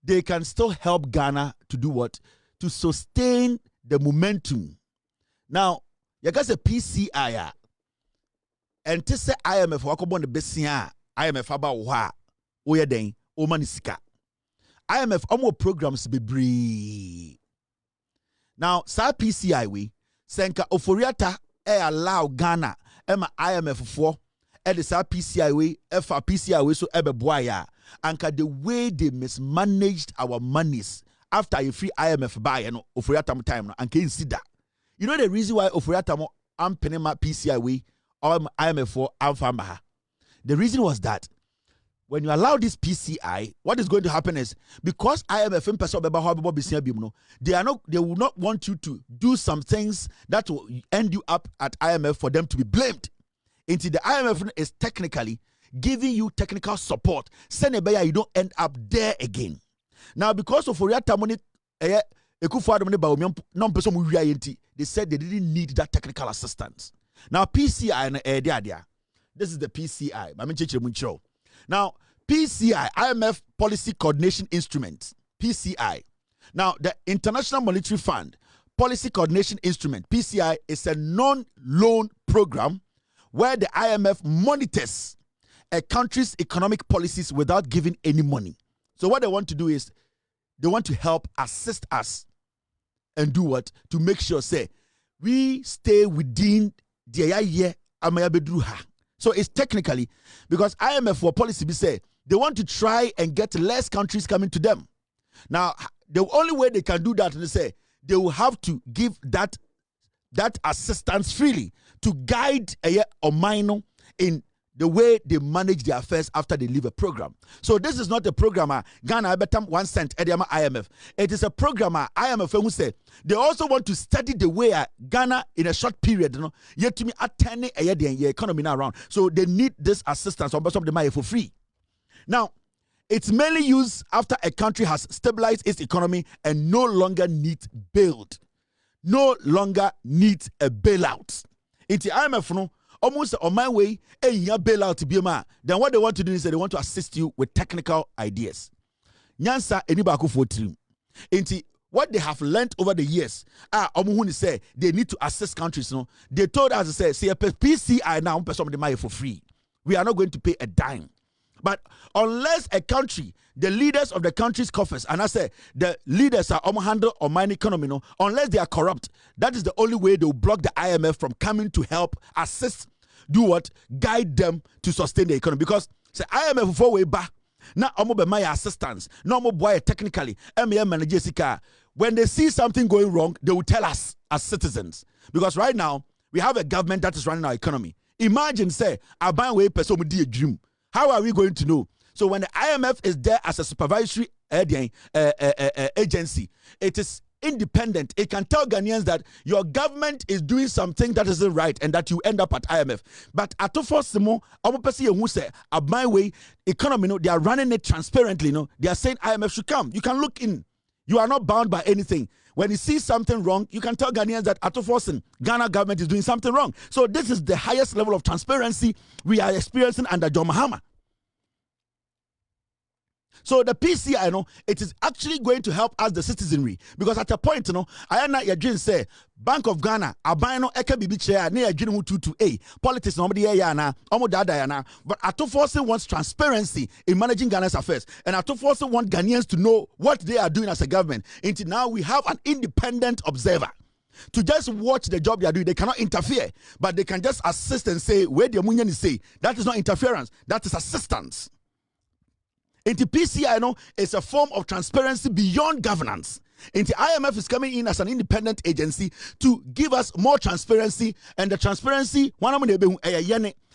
they can still help Ghana to do what? To sustain the momentum. Now, you got a PCI, and to say IMF, wakobon the best IMF about wa, oya den, omanisika. IMF, more programs be bree. Now, sa PCI we, senka Ofori-Atta allow Ghana. Emma IMF for Edisa PCI way, PCI way so ebe boya. Anka the way they mismanaged our monies after a free IMF buy and Ofori-Atta time and can see that. You know the reason why Ofori-Atta am penema PCI way or IMF for Alpha. The reason was that when you allow this PCI, what is going to happen is, because IMF they will not want you to do some things that will end you up at IMF for them to be blamed. Into the IMF is technically giving you technical support. Senebaya, you don't end up there again. Now, because of Ofori-Atta money, they said they didn't need that technical assistance. Now, PCI, this is the PCI. Now, PCI, IMF Policy Coordination Instrument, PCI. Now, the International Monetary Fund Policy Coordination Instrument, PCI, is a non-loan program where the IMF monitors a country's economic policies without giving any money. So what they want to do is, they want to help assist us and do what? To make sure, say, we stay within the year. So it's technically, because IMF for policy, we say, they want to try and get less countries coming to them. Now, the only way they can do that, they say, they will have to give that assistance freely to guide a minor in the way they manage their affairs after they leave a program. So this is not a program Ghana betam 1 cent Ediama IMF. It is a program IMF who say they also want to study the way Ghana in a short period, yet to me attending a year the economy now around. So they need this assistance on some of the money for free. Now, it's mainly used after a country has stabilized its economy and no longer needs bailed. No longer needs a bailout. It's the IMF almost on my way, bailout. Then what they want to do is they want to assist you with technical ideas. Nyansa enibaku for trim. Inti what they have learned over the years, say they need to assist countries. They told us to say PCI now some of the money for free. We are not going to pay a dime. But unless a country, the leaders of the country's coffers, and I say the leaders are handle or mine economy, unless they are corrupt, that is the only way they will block the IMF from coming to help, assist, do what? Guide them to sustain the economy. Because say IMF for way back, now I'm my assistance, no more boy technically, manager. When they see something going wrong, they will tell us as citizens. Because right now, we have a government that is running our economy. Imagine, say, a buy way person with a dream. How are we going to know? So when the IMF is there as a supervisory agency, it is independent. It can tell Ghanaians that your government is doing something that isn't right and that you end up at IMF. But at first, who say my way economy, they are running it transparently. They are saying IMF should come. You can look in. You are not bound by anything. When you see something wrong, you can tell Ghanaians that at Ghana government is doing something wrong. So this is the highest level of transparency we are experiencing under John Mahama. So the PCI, it is actually going to help us, the citizenry, because at a point, I am not your dream say Bank of Ghana, abino eka bibi chair near dream to politics nobody yana, dada but Atoforce wants transparency in managing Ghana's affairs, and Atoforce want Ghanaians to know what they are doing as a government. Until now, we have an independent observer to just watch the job they are doing. They cannot interfere, but they can just assist and say where the Munyan is say. That is not interference, that is assistance. Into PCI, is a form of transparency beyond governance. Into IMF is coming in as an independent agency to give us more transparency, and the transparency,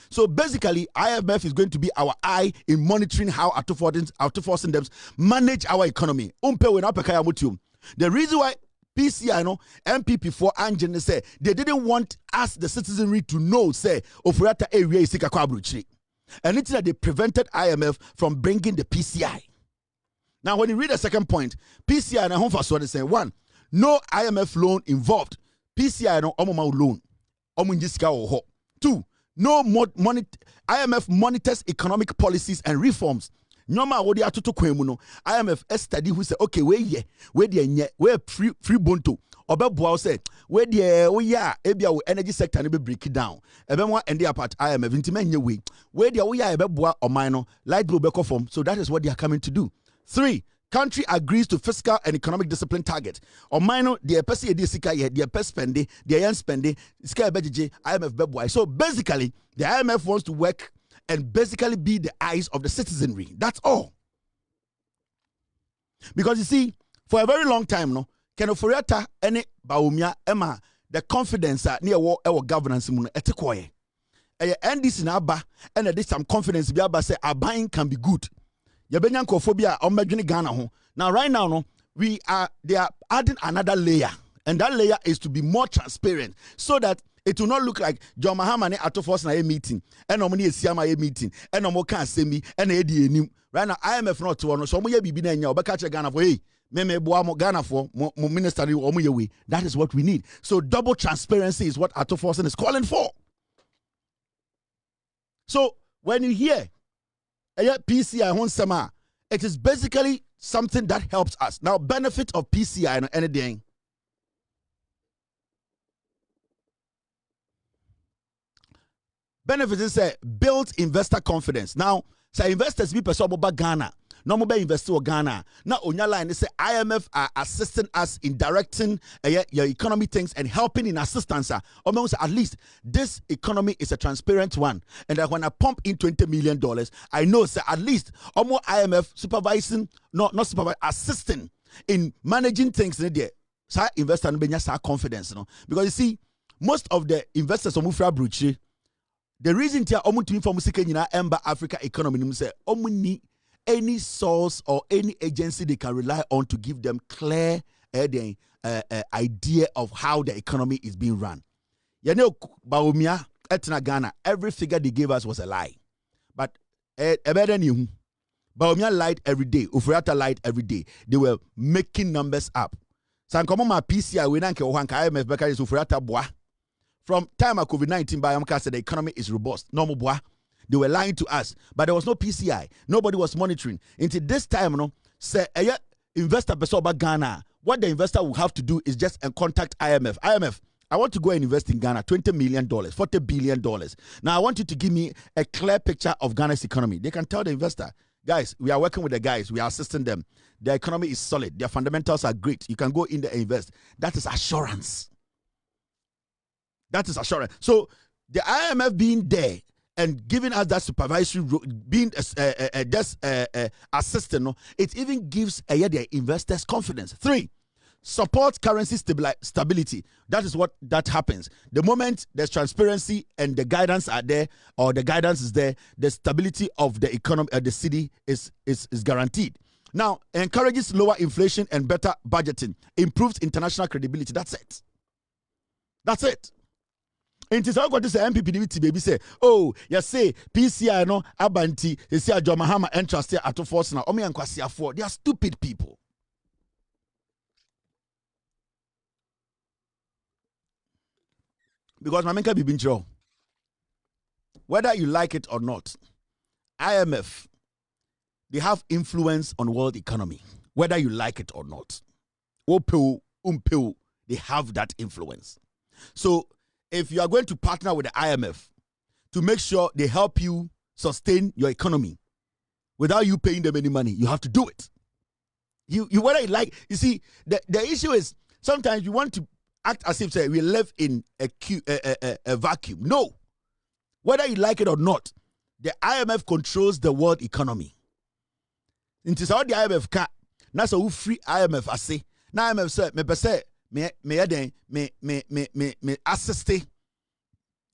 so basically, IMF is going to be our eye in monitoring how Atoforcing them manage our economy. The reason why PCI, MPP4 Anjan say they didn't want us, the citizenry, to know, say, Ofori-Atta area is Sikakwa. And it's that they prevented IMF from bringing the PCI. Now, when you read the second point, PCI and home for so they say 1, no IMF loan involved. PCI no omoma loan. 2, no IMF monitors economic policies and reforms. Normal what they are to IMF study who say okay, we free bonto. Obeboa say where the energy sector ne be break it down. Ebemwa end up at IMF intimenye way. Where the ebeboa or minor light blue beko form. So that is what they are coming to do. 3, country agrees to fiscal and economic discipline target. Or minor the pesi edisika ye the pes spending, the yan spending, sky budget IMF beboa. So basically the IMF wants to work and basically be the eyes of the citizenry. That's all. Because you see, for a very long time, Ken Ofori-Atta any Bawumia Emma the confidence near our governance etekoye. NDC na aba and there some confidence be aba say our buying can be good. Yebenya nkophobia omedwene Ghana ho. Now right now no they are adding another layer, and that layer is to be more transparent so that it will not look like John Mahama ne Atofos na meeting and omni esiama meeting and omo kan semi and edi enim. Right now IMF not to no so omo ye bibi na nya obeka che Ghana for hey me boa mo Ghana for mo minister omo ye we. That is what we need. So double transparency is what Atofos is calling for. So when you hear PCI Honsema, it is basically something that helps us. Now, benefit of PCI and anything. Benefit is build investor confidence. Now, say investors be person about Ghana. No more invest in Ghana. Now, on your line, they say IMF are assisting us in directing your economy things and helping in assistance. Almost at least this economy is a transparent one. And that when I pump in $20 million, I know say at least almost IMF supervising, not supervising, assisting in managing things in there. So investor no benya sa confidence, no, because you see most of the investors on Mufra Bruchi, the reason they are to inform Emba Africa economy say need any source or any agency they can rely on to give them clear idea of how the economy is being run. You know, Bawumia, Etna Ghana, every figure they gave us was a lie. But Bawumia lied every day. Ofori-Atta lied every day. They were making numbers up. Sankomoma PCI, we don't care IMF, because Ofori-Atta bois. From time of COVID-19, Bawumia said the economy is robust. Normal bois. They were lying to us, but there was no PCI. Nobody was monitoring. Until this time, say investor person about Ghana. What the investor will have to do is just contact IMF. IMF, I want to go and invest in Ghana, $20 million, $40 billion. Now I want you to give me a clear picture of Ghana's economy. They can tell the investor, guys, we are working with the guys, we are assisting them. Their economy is solid, their fundamentals are great. You can go in there and invest. That is assurance. That is assurance. So the IMF being there and giving us that supervisory being assistant, it even gives the investors confidence. 3, support currency stability. That is what that happens. The moment there's transparency and the guidance are there, or the guidance is there, the stability of the economy the city is guaranteed. Now, encourages lower inflation and better budgeting, improves international credibility. That's it. That's it. And it is all going to say MPP baby say, oh, you say PCI no abanti, you see a John Mahama entrust here at force now. Omi and Kwasia for they are stupid people. Because my menka be been whether you like it or not, IMF, they have influence on world economy, whether you like it or not. They have that influence. So if you are going to partner with the IMF to make sure they help you sustain your economy without you paying them any money, you have to do it. You whether you like, you see, the issue is sometimes you want to act as if say we live in a vacuum. No. Whether you like it or not, the IMF controls the world economy. It is how the IMF can. That's a free IMF I say. Now IMF say me assist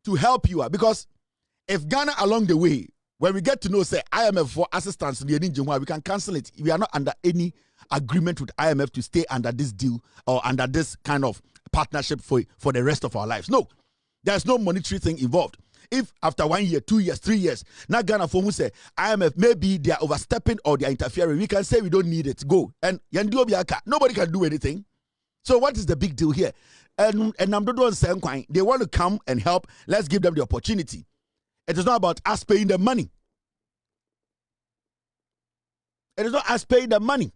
to help you out, because if Ghana along the way, when we get to know say IMF for assistance, we can cancel it. We are not under any agreement with IMF to stay under this deal or under this kind of partnership for the rest of our lives. No, there's no monetary thing involved. If after 1 year, 2 years, 3 years, now Ghana for who say IMF maybe they are overstepping or they are interfering, we can say we don't need it. Go and nobody can do anything. So what is the big deal here? And they want to come and help. Let's give them the opportunity. It is not about us paying them money. It is not us paying them money.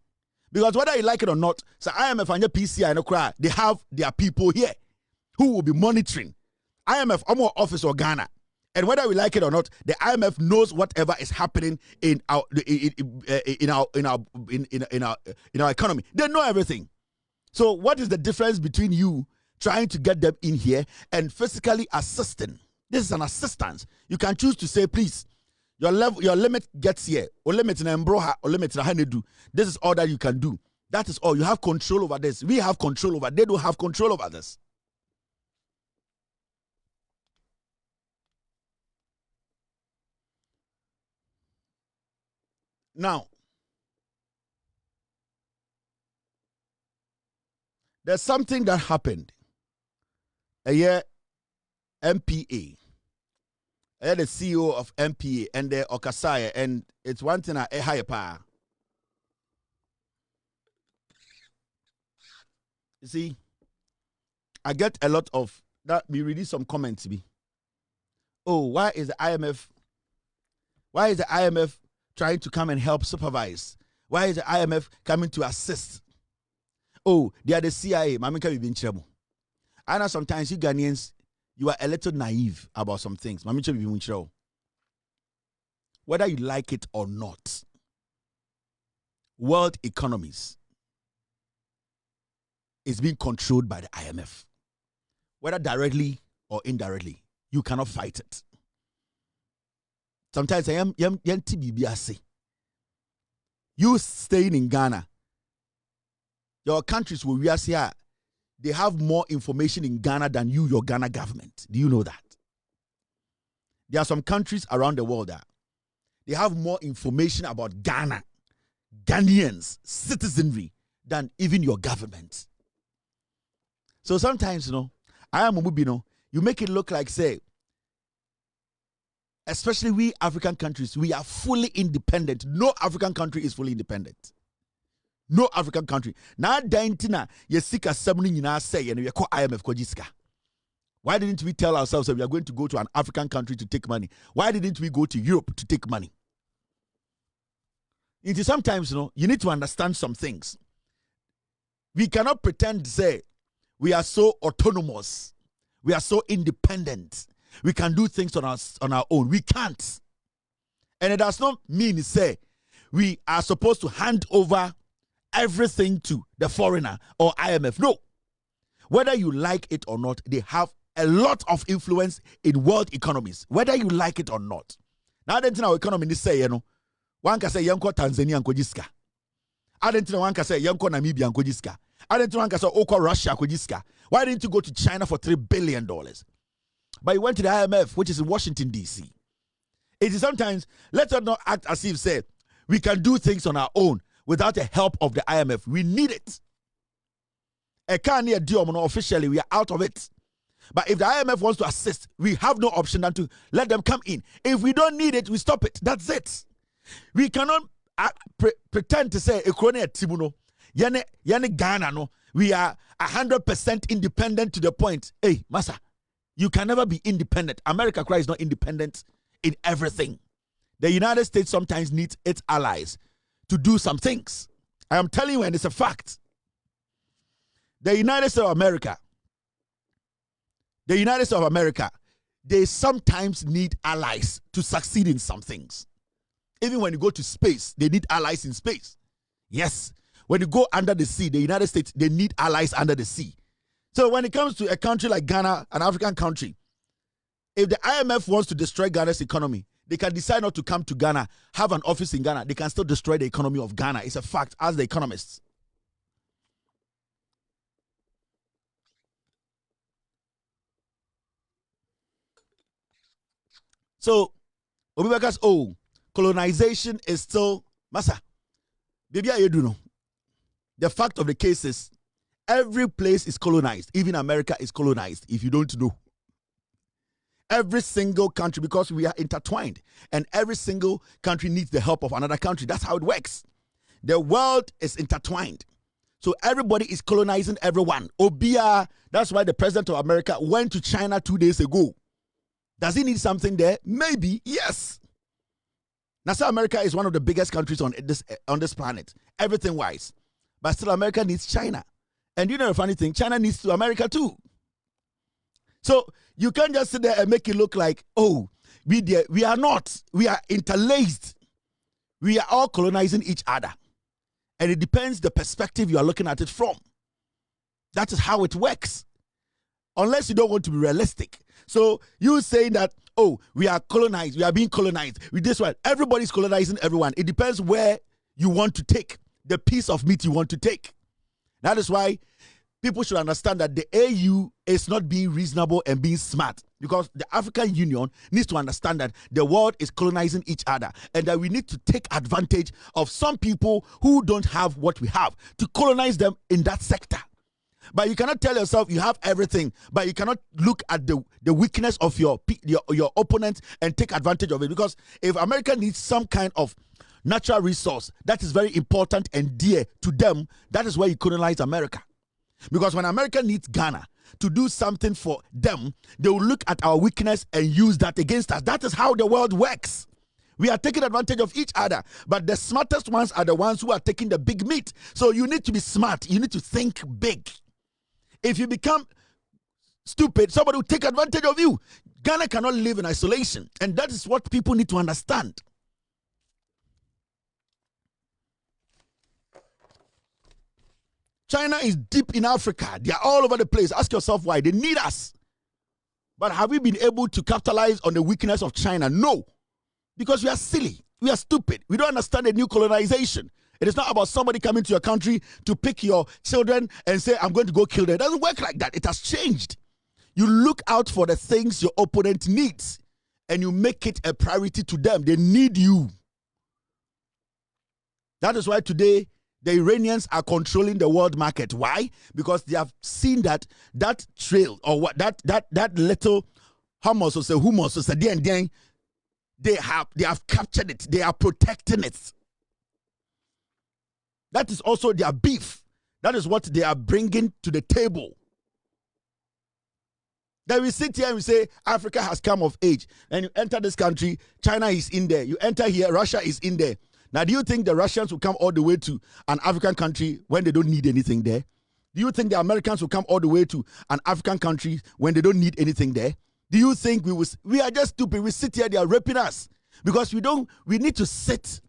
Because whether you like it or not, so IMF and your PCI and cry, they have their people here who will be monitoring. IMF our office or Ghana. And whether we like it or not, the IMF knows whatever is happening in our economy. They know everything. So what is the difference between you trying to get them in here and physically assisting? This is an assistance. You can choose to say, please, your limit gets here, or limit in Embroha, or limit in Hanedu. This is all that you can do. That is all. You have control over this. We have control over. They don't have control over this. Now, there's something that happened. A year MPA. I had the CEO of MPA and the Okasaya, and it's one thing I higher power. You see, I get a lot of that. Me reading some comments to me. Oh, why is the IMF? Why is the IMF trying to come and help supervise? Why is the IMF coming to assist? Oh, they are the CIA. I know sometimes you Ghanaians, you are a little naive about some things. Whether you like it or not, world economies is being controlled by the IMF. Whether directly or indirectly, you cannot fight it. Sometimes I am you staying in Ghana, your countries will we are here, they have more information in Ghana than you, your Ghana government. Do you know that? There are some countries around the world that they have more information about Ghana, Ghanaians, citizenry, than even your government. So sometimes, I am a movie, you make it look like, say, especially we African countries, we are fully independent. No African country is fully independent. No African country. Now, Daintina, Yesika Sabuni na say, and we call IMF Kojiska. Why didn't we tell ourselves that we are going to go to an African country to take money? Why didn't we go to Europe to take money? It is sometimes, you need to understand some things. We cannot pretend to say we are so autonomous. We are so independent. We can do things on our own. We can't. And it does not mean, say, we are supposed to hand over everything to the foreigner or IMF. No. Whether you like it or not, they have a lot of influence in world economies. Whether you like it or not. Now, I don't know our economy is say, one can say, Yanko Tanzania and Kojiska. I don't know one can say, Yanko Namibia and Kojiska. I don't know one can say, Oko Russia Kojiska. Why didn't you go to China for $3 billion? But you went to the IMF, which is in Washington, D.C. It is sometimes, let us not act as if, say, we can do things on our own without the help of the IMF. We need it. Officially, we are out of it. But if the IMF wants to assist, we have no option than to let them come in. If we don't need it, we stop it. That's it. We cannot pretend to say, Ghana, no, we are 100% independent to the point. Hey, Masa, you can never be independent. America is not independent in everything. The United States sometimes needs its allies to do some things. I am telling you, and it's a fact. The United States of America, they sometimes need allies to succeed in some things. Even when you go to space, they need allies in space. Yes. When you go under the sea, the United States, they need allies under the sea. So when it comes to a country like Ghana, an African country, if the IMF wants to destroy Ghana's economy, they can decide not to come to Ghana, have an office in Ghana. They can still destroy the economy of Ghana. It's a fact, as the economists. So, Obibaka's colonization is still massa. Baby, you do know. The fact of the case is, every place is colonized. Even America is colonized, if you don't know. Every single country, because we are intertwined. And every single country needs the help of another country. That's how it works. The world is intertwined. So everybody is colonizing everyone. Obia, that's why the president of America went to China 2 days ago. Does he need something there? Maybe, yes. Now, South America is one of the biggest countries on this planet, everything-wise. But still, America needs China. And you know the funny thing, China needs to America too. So you can't just sit there and make it look like, we are not. We are interlaced. We are all colonizing each other. And it depends the perspective you are looking at it from. That is how it works. Unless you don't want to be realistic. So you saying that, we are colonized, we are being colonized with this one. Everybody's colonizing everyone. It depends where you want to take the piece of meat you want to take. That is why people should understand that the AU is not being reasonable and being smart, because the African Union needs to understand that the world is colonizing each other and that we need to take advantage of some people who don't have what we have to colonize them in that sector. But you cannot tell yourself you have everything, but you cannot look at the weakness of your opponent and take advantage of it. Because if America needs some kind of natural resource that is very important and dear to them, that is where you colonize America. Because when America needs Ghana to do something for them, they will look at our weakness and use that against us. That is how the world works. We are taking advantage of each other, but the smartest ones are the ones who are taking the big meat. So you need to be smart. You need to think big. If you become stupid, somebody will take advantage of you. Ghana cannot live in isolation, and that is what people need to understand. China is deep in Africa. They are all over the place. Ask yourself why. They need us. But have we been able to capitalize on the weakness of China? No. Because we are silly. We are stupid. We don't understand the new colonization. It is not about somebody coming to your country to pick your children and say, I'm going to go kill them. It doesn't work like that. It has changed. You look out for the things your opponent needs and you make it a priority to them. They need you. That is why today the Iranians are controlling the world market. Why? Because they have seen that trail, or what that little hummus or say hummus or say they have captured it. They are protecting it. That is also their beef. That is what they are bringing to the table. Then we sit here and we say, Africa has come of age. And you enter this country, China is in there. You enter here, Russia is in there. Now, do you think the Russians will come all the way to an African country when they don't need anything there? Do you think the Americans will come all the way to an African country when they don't need anything there? Do you think we are just stupid? We sit here, they are raping us. Because we need to sit,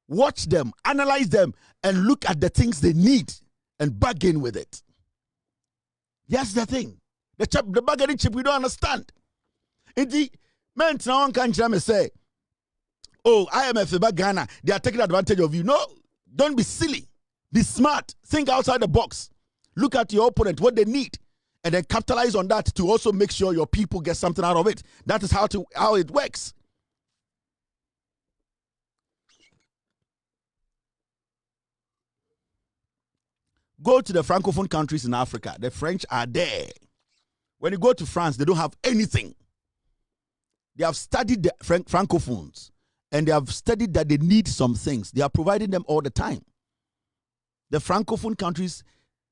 watch them, analyze them, and look at the things they need and bargain with it. That's the thing. The bargaining chip we don't understand. Indeed, men now can say, oh, IMF about Ghana, they are taking advantage of you. No, don't be silly. Be smart. Think outside the box. Look at your opponent, what they need, and then capitalize on that to also make sure your people get something out of it. That is how it works. Go to the Francophone countries in Africa. The French are there. When you go to France, they don't have anything. They have studied the Francophones, and they have studied that they need some things. They are providing them all the time. The Francophone countries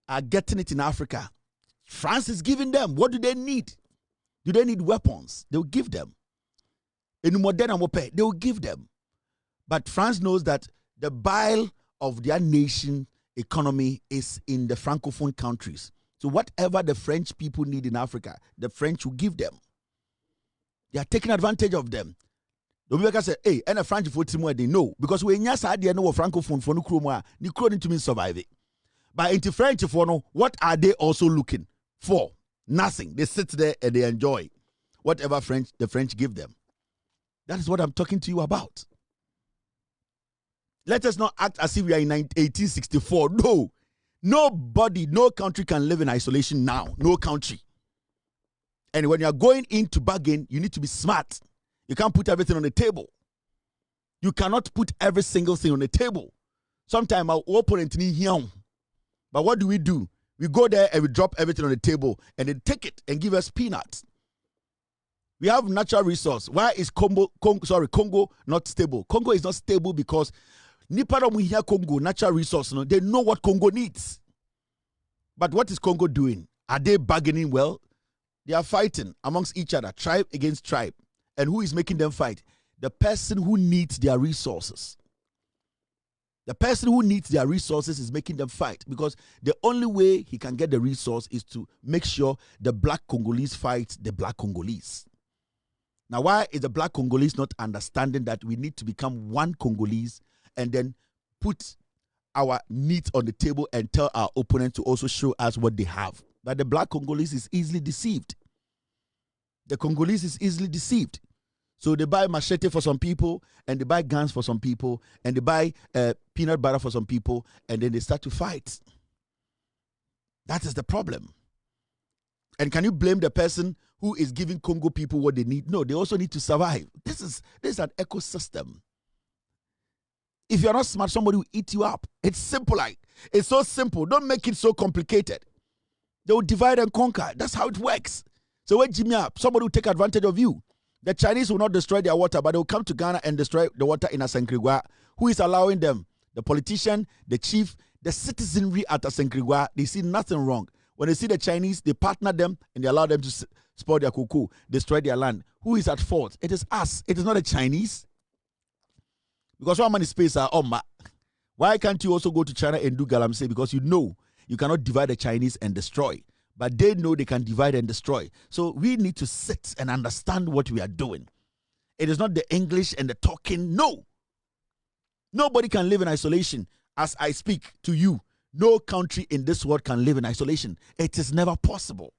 are getting it in Africa. France is giving them. What do they need? Do they need weapons? They will give them. In modern they will give them. But France knows that the bile of their nation economy is in the Francophone countries. So whatever the French people need in Africa, the French will give them. They are taking advantage of them. The people say, hey, and a French for Timo, they know. Because we just had the no Francophone for no Kroma, the Kronin to me survive it. But into French for no, what are they also looking for? Nothing. They sit there and they enjoy whatever the French give them. That is what I'm talking to you about. Let us not act as if we are in 1864. No. Nobody, no country can live in isolation now. No country. And when you are going into bargain, you need to be smart. You can't put everything on the table. You cannot put every single thing on the table. Sometimes our opponent need him. But what do? We go there and we drop everything on the table and they take it and give us peanuts. We have natural resource. Why is Congo not stable? Congo is not stable because Niparom here Congo, natural resource, they know what Congo needs. But what is Congo doing? Are they bargaining well? They are fighting amongst each other, tribe against tribe. And who is making them fight? The person who needs their resources. The person who needs their resources is making them fight, because the only way he can get the resource is to make sure the black Congolese fight the black Congolese. Now, why is the black Congolese not understanding that we need to become one Congolese and then put our needs on the table and tell our opponent to also show us what they have? But the black Congolese is easily deceived. The Congolese is easily deceived. So they buy machete for some people, and they buy guns for some people, and they buy peanut butter for some people, and then they start to fight. That is the problem. And can you blame the person who is giving Congo people what they need? No, they also need to survive. This is an ecosystem. If you're not smart, somebody will eat you up. It's simple. It's so simple. Don't make it so complicated. They will divide and conquer. That's how it works. So when Jimmy up, somebody will take advantage of you. The Chinese will not destroy their water, but they will come to Ghana and destroy the water in Asankrigwa. Who is allowing them? The politician, the chief, the citizenry at Asankrigwa. They see nothing wrong. When they see the Chinese, they partner them and they allow them to spoil their cocoa, destroy their land. Who is at fault? It is us. It is not the Chinese. Because one man is space are why can't you also go to China and do galamsey? Because you know you cannot divide the Chinese and destroy. But they know they can divide and destroy. So we need to sit and understand what we are doing. It is not the English and the talking. No. Nobody can live in isolation. As I speak to you, no country in this world can live in isolation. It is never possible.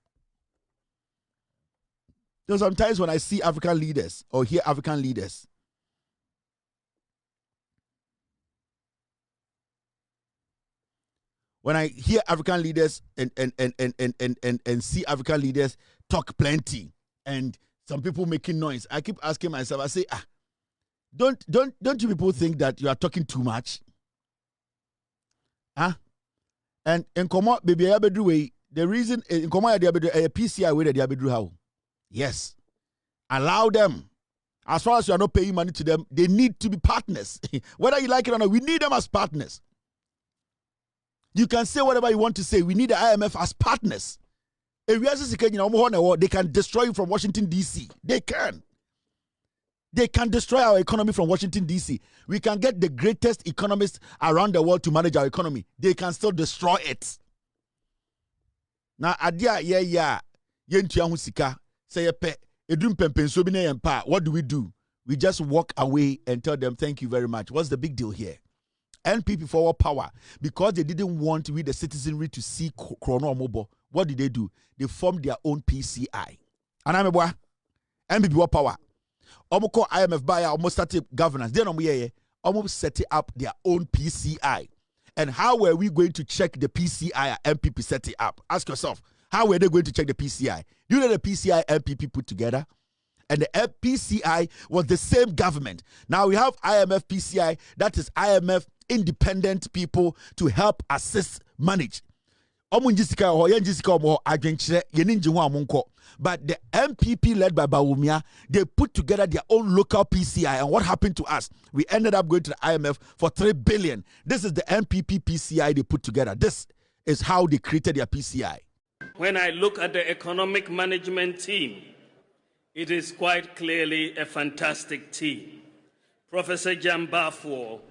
So sometimes when I see African leaders or hear African leaders, when I hear African leaders and see African leaders talk plenty and some people making noise, I keep asking myself, I say, don't you people think that you are talking too much? Huh? And in Komo, baby, the reason in Komo, a PCI way that they are how? Yes. Allow them. As far as you are not paying money to them, they need to be partners. Whether you like it or not, we need them as partners. You can say whatever you want to say. We need the IMF as partners. They can destroy you from Washington, D.C. They can. They can destroy our economy from Washington, D.C. We can get the greatest economists around the world to manage our economy. They can still destroy it. Now, what do we do? We just walk away and tell them, thank you very much. What's the big deal here? NPP forward power, because they didn't want we the citizenry to see Chrono Mobile. What did they do? They formed their own PCI. And I'm a NPP forward power. Almost IMF buyer almost started governance. Then almost set up their own PCI. And how were we going to check the PCI MPP set it up? Ask yourself, how were they going to check the PCI? Do you know the PCI MPP put together? And the PCI was the same government. Now we have IMF PCI, that is IMF independent people to help assist manage. But the MPP led by Bawumia, they put together their own local PCI. And what happened to us? We ended up going to the IMF for 3 billion. This is the MPP PCI they put together. This is how they created their PCI. When I look at the economic management team, it is quite clearly a fantastic team. Professor Jambafo,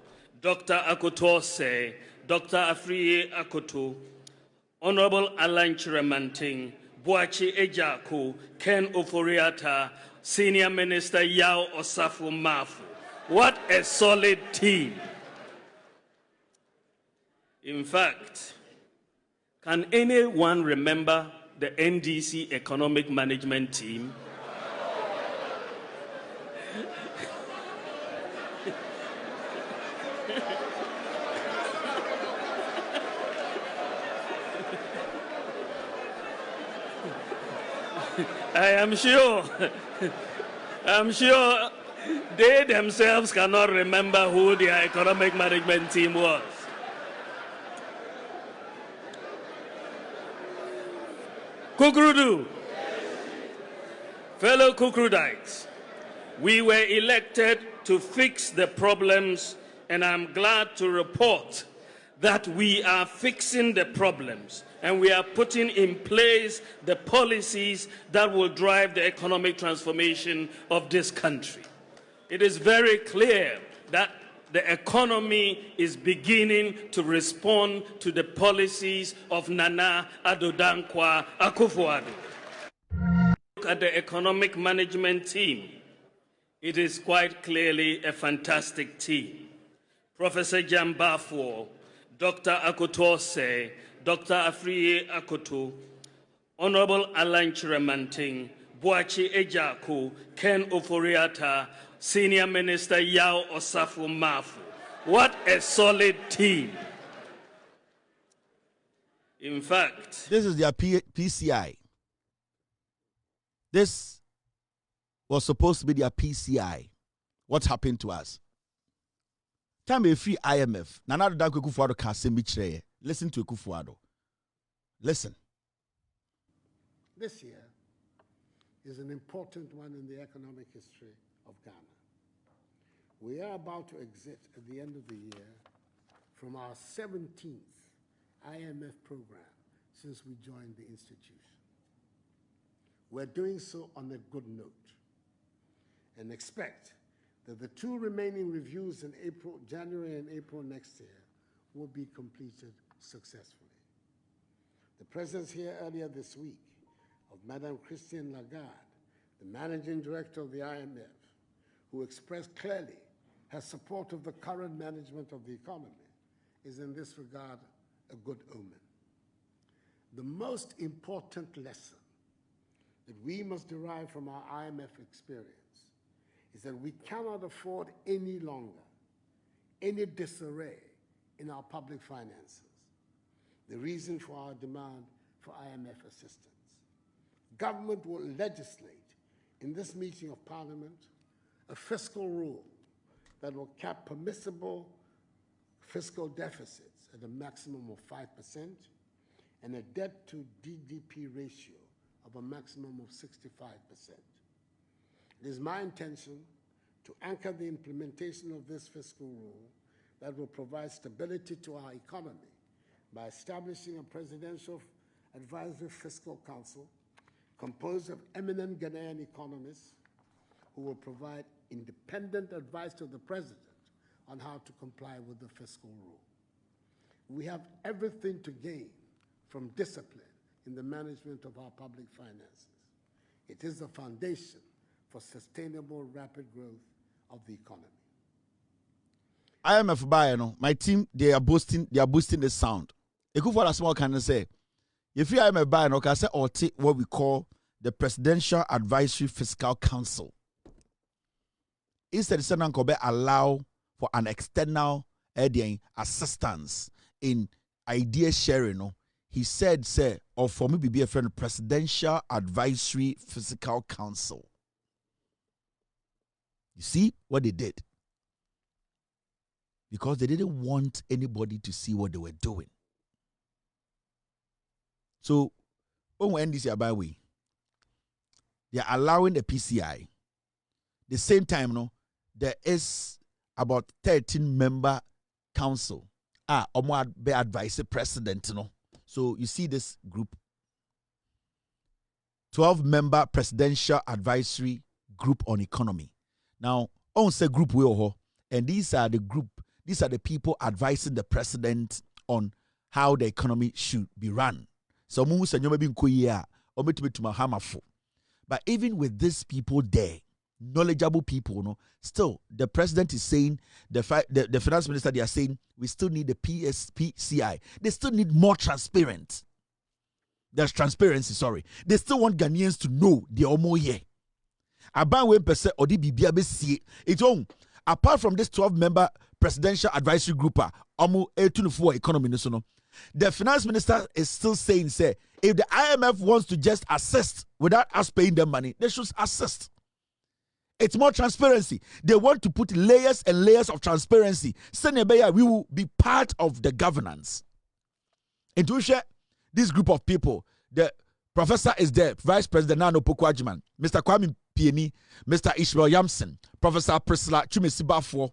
Dr. Akutose, Dr. Ofori-Atta, Honorable Alan Chiramanting, Boachi Ejaku, Ken Ofori-Atta, Senior Minister Yao Osafo Mafu. What a solid team. In fact, can anyone remember the NDC economic management team? I'm sure they themselves cannot remember who their economic management team was. Kukrudu, fellow Kukrudites, we were elected to fix the problems, and I'm glad to report that we are fixing the problems and we are putting in place the policies that will drive the economic transformation of this country. It is very clear that the economy is beginning to respond to the policies of Nana Addo Dankwa Akufo-Addo. Look at the economic management team. It is quite clearly a fantastic team. Professor Jambafo, Dr. Akutose, Dr. Ofori-Atta, Honorable Alan Chiramanting, Boachi Ejaku, Ken Ofori-Atta, Senior Minister Yao Osafo Mafu. What a solid team. In fact, this is their PCI. This was supposed to be their PCI. What happened to us? Time a free IMF. Nana da Kufuado can say me. Listen to Kufuado. Listen. This year is an important one in the economic history of Ghana. We are about to exit at the end of the year from our 17th IMF program since we joined the institution. We're doing so on a good note and expect that the 2 remaining reviews in January and April next year will be completed successfully. The presence here earlier this week of Madame Christine Lagarde, the Managing Director of the IMF, who expressed clearly her support of the current management of the economy, is in this regard a good omen. The most important lesson that we must derive from our IMF experience is that we cannot afford any longer any disarray in our public finances, the reason for our demand for IMF assistance. Government will legislate in this meeting of Parliament a fiscal rule that will cap permissible fiscal deficits at a maximum of 5% and a debt-to-GDP ratio of a maximum of 65%. It is my intention to anchor the implementation of this fiscal rule that will provide stability to our economy by establishing a presidential advisory fiscal council composed of eminent Ghanaian economists who will provide independent advice to the president on how to comply with the fiscal rule. We have everything to gain from discipline in the management of our public finances. It is the foundation for sustainable, rapid growth of the economy. IMF buy, my team, they are boosting the sound. For a small can say, if you IMF buy, can say or take what we call the Presidential Advisory Fiscal Council. Instead, Senan allow for an external assistance in idea sharing. He said, or for me be a friend, Presidential Advisory Fiscal Council. You see what they did? Because they didn't want anybody to see what they were doing. So, when we end this year by way, they are allowing the PCI. The same time, there is about 13-member council. Omo be advice president, So you see this group, 12-member presidential advisory group on economy. Now, on say group we ho, and these are the people advising the president on how the economy should be run. So but even with these people there, knowledgeable people, still the president is saying, the finance minister, they are saying we still need the PCI. They still need more transparent. There's transparency, sorry. They still want Ghanaians to know the omo here. It's on. Apart from this 12-member presidential advisory group, economy, the finance minister is still saying, if the IMF wants to just assist without us paying them money, they should assist. It's more transparency. They want to put layers and layers of transparency. We will be part of the governance. And to share this group of people, the professor is there, Vice President Nano Pokwajiman, Mr. Kwame Pieni, Mr. Ishmael Yamson, Professor Priscilla Chumesiba,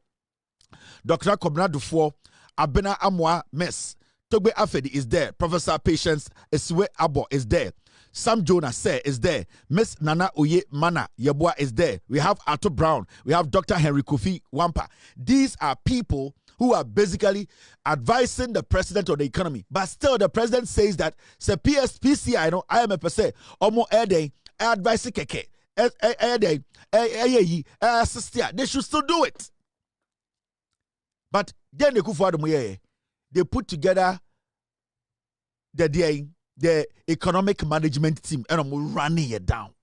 Dr. Kobna Dufour, Abena Amwa Mess, Togbe Afedi is there, Professor Patience Eswe Abo is there, Sam Jonas is there, Miss Nana Oye Mana Yabua is there, we have Arthur Brown, we have Dr. Henry Kofi Wampa. These are people who are basically advising the president of the economy. But still, the president says that PCI, IMF say, Omo Ede, advise keke, they should still do it. But then they put together the economic management team and I'm running it down.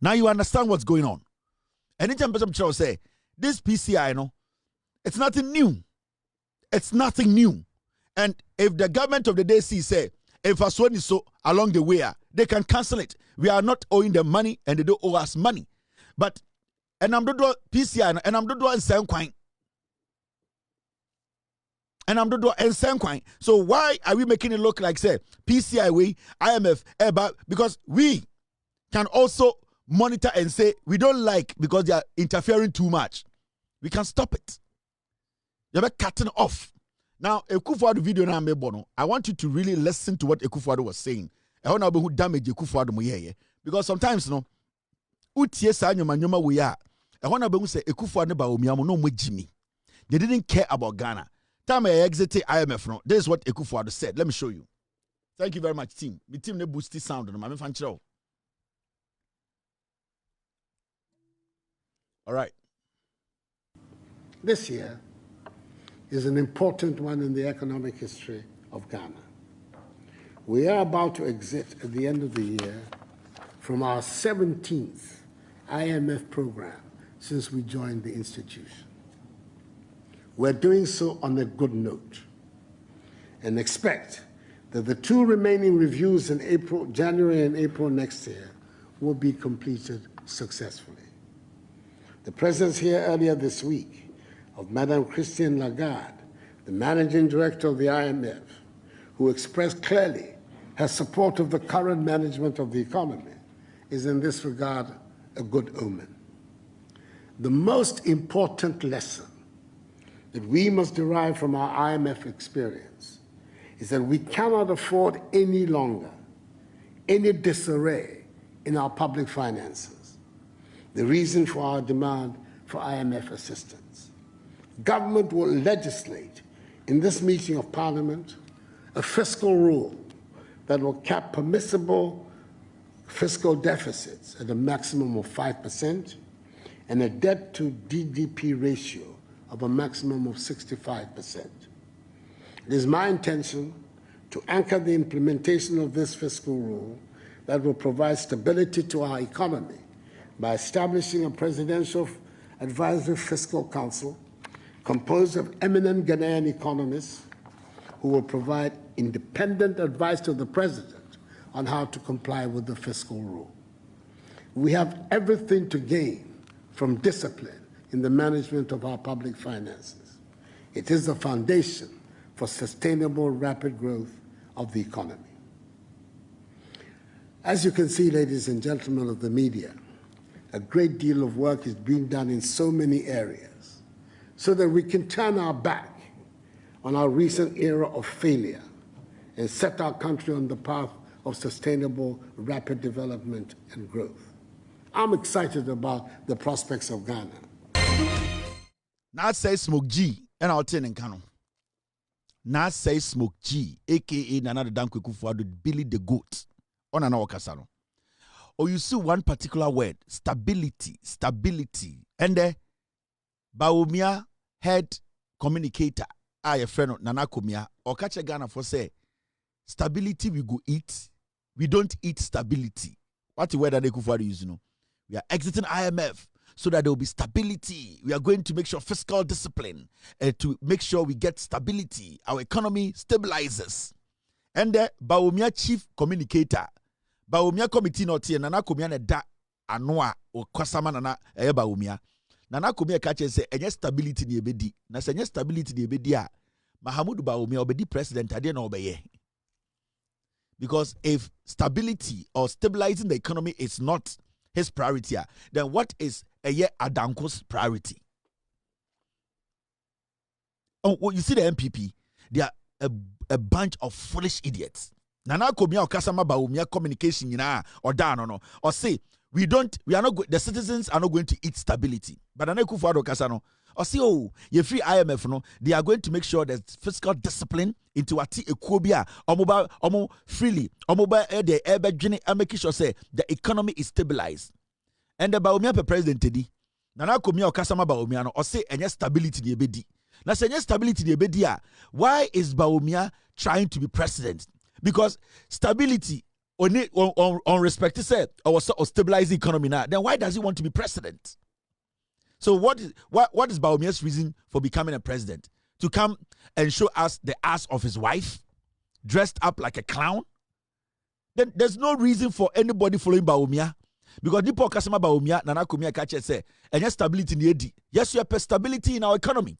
Now you understand what's going on. Anytime some say this PCI, it's nothing new. It's nothing new. And if the government of the day say, if a swan is so along the way, they can cancel it. We are not owing them money and they don't owe us money. But, and I'm doing PCI and I'm doing same coin. And I'm doing same coin. So why are we making it look like, say, PCI, IMF, because we can also monitor and say, we don't like because they are interfering too much. We can stop it. You're cutting off. Now, Ekufuado video na mebono. I want you to really listen to what Ekufuado was saying. I want to know who damage Ekufuado mo ye. Because sometimes, no, utie sa nyoma we are. I want to know say Ekufuado Bawumia mo no mo Jimmy. They didn't care about Ghana. Time I exited IMF, no, this is what Ekufuado said. Let me show you. Thank you very much, team. My team ne boosty sound no mame fan chiro. All right. This year is an important one in the economic history of Ghana. We are about to exit at the end of the year from our 17th IMF program since we joined the institution. We're doing so on a good note and expect that the 2 remaining reviews in January and April next year will be completed successfully. The presence here earlier this week of Madame Christine Lagarde, the managing director of the IMF, who expressed clearly her support of the current management of the economy, is in this regard a good omen. The most important lesson that we must derive from our IMF experience is that we cannot afford any longer any disarray in our public finances, the reason for our demand for IMF assistance. Government will legislate in this meeting of Parliament a fiscal rule that will cap permissible fiscal deficits at a maximum of 5% and a debt to GDP ratio of a maximum of 65%. It is my intention to anchor the implementation of this fiscal rule that will provide stability to our economy by establishing a presidential advisory fiscal council composed of eminent Ghanaian economists who will provide independent advice to the president on how to comply with the fiscal rule. We have everything to gain from discipline in the management of our public finances. It is the foundation for sustainable, rapid growth of the economy. As you can see, ladies and gentlemen of the media, a great deal of work is being done in so many areas so that we can turn our back on our recent era of failure and set our country on the path of sustainable, rapid development and growth. I'm excited about the prospects of Ghana. Now say Smoke G and I'll tell you Kano. Now say Smoke G, aka Nana Dankwe Kufuado, Billy the Goat. On an Okasano. Or you see one particular word, stability. And the Bawumia head communicator, a friend Nana Komia, or catch a Ghana for say, stability we go eat. We don't eat stability. What the word that they Kufuado use, We are exiting IMF so that there will be stability. We are going to make sure fiscal discipline to make sure we get stability. Our economy stabilizes. And the Bawumia chief communicator, Bawumia committee not here, Nana Komia ne da anoa o kwasama nana Bawumia. Nana Komia kache say enye stability ni ebedi. Na se enye stability ni ebedi a Mahamudu Bawumia obedi president ade na obeye. Because if stability or stabilizing the economy is not his priority, then what is Adanko's priority? Oh, well, you see the MPP, they are a bunch of foolish idiots. Nana Komia or Kasama Bawumia communication, or down no, or say we are not the citizens are not going to eat stability. But Nana Kufuado Kasano, or say you free IMF no, they are going to make sure there's fiscal discipline into ati ekobia omo freely omo the ebe making sure say the economy is stabilized. And the Bawumia president Teddy Nana Komia or Kasama Bawumia no, or say any stability ni ebedi. Na say any stability ni ebedi, why is Bawumia trying to be president? Because stability on respect to say or stabilize the economy now, then why does he want to be president? So what is Bawumia's reason for becoming a president? to come and show us the ass of his wife, dressed up like a clown, then there's no reason for anybody following Bawumia. Because the customer Bawumia, Nana Kumia catch say, and yes, stability in the AD. Yes, we have stability in our economy.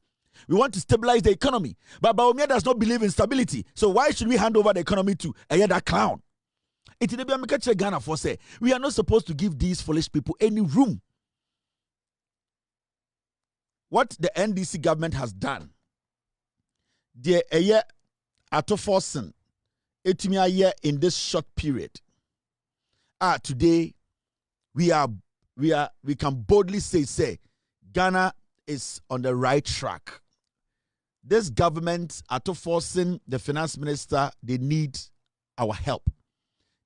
We want to stabilize the economy. But Bawumia does not believe in stability. So why should we hand over the economy to that clown? It is the Ghana for say, we are not supposed to give these foolish people any room. What the NDC government has done, the Ofori-Atta in this short period. Today we can boldly say Ghana is on the right track. This government, Ofori, the finance minister, they need our help.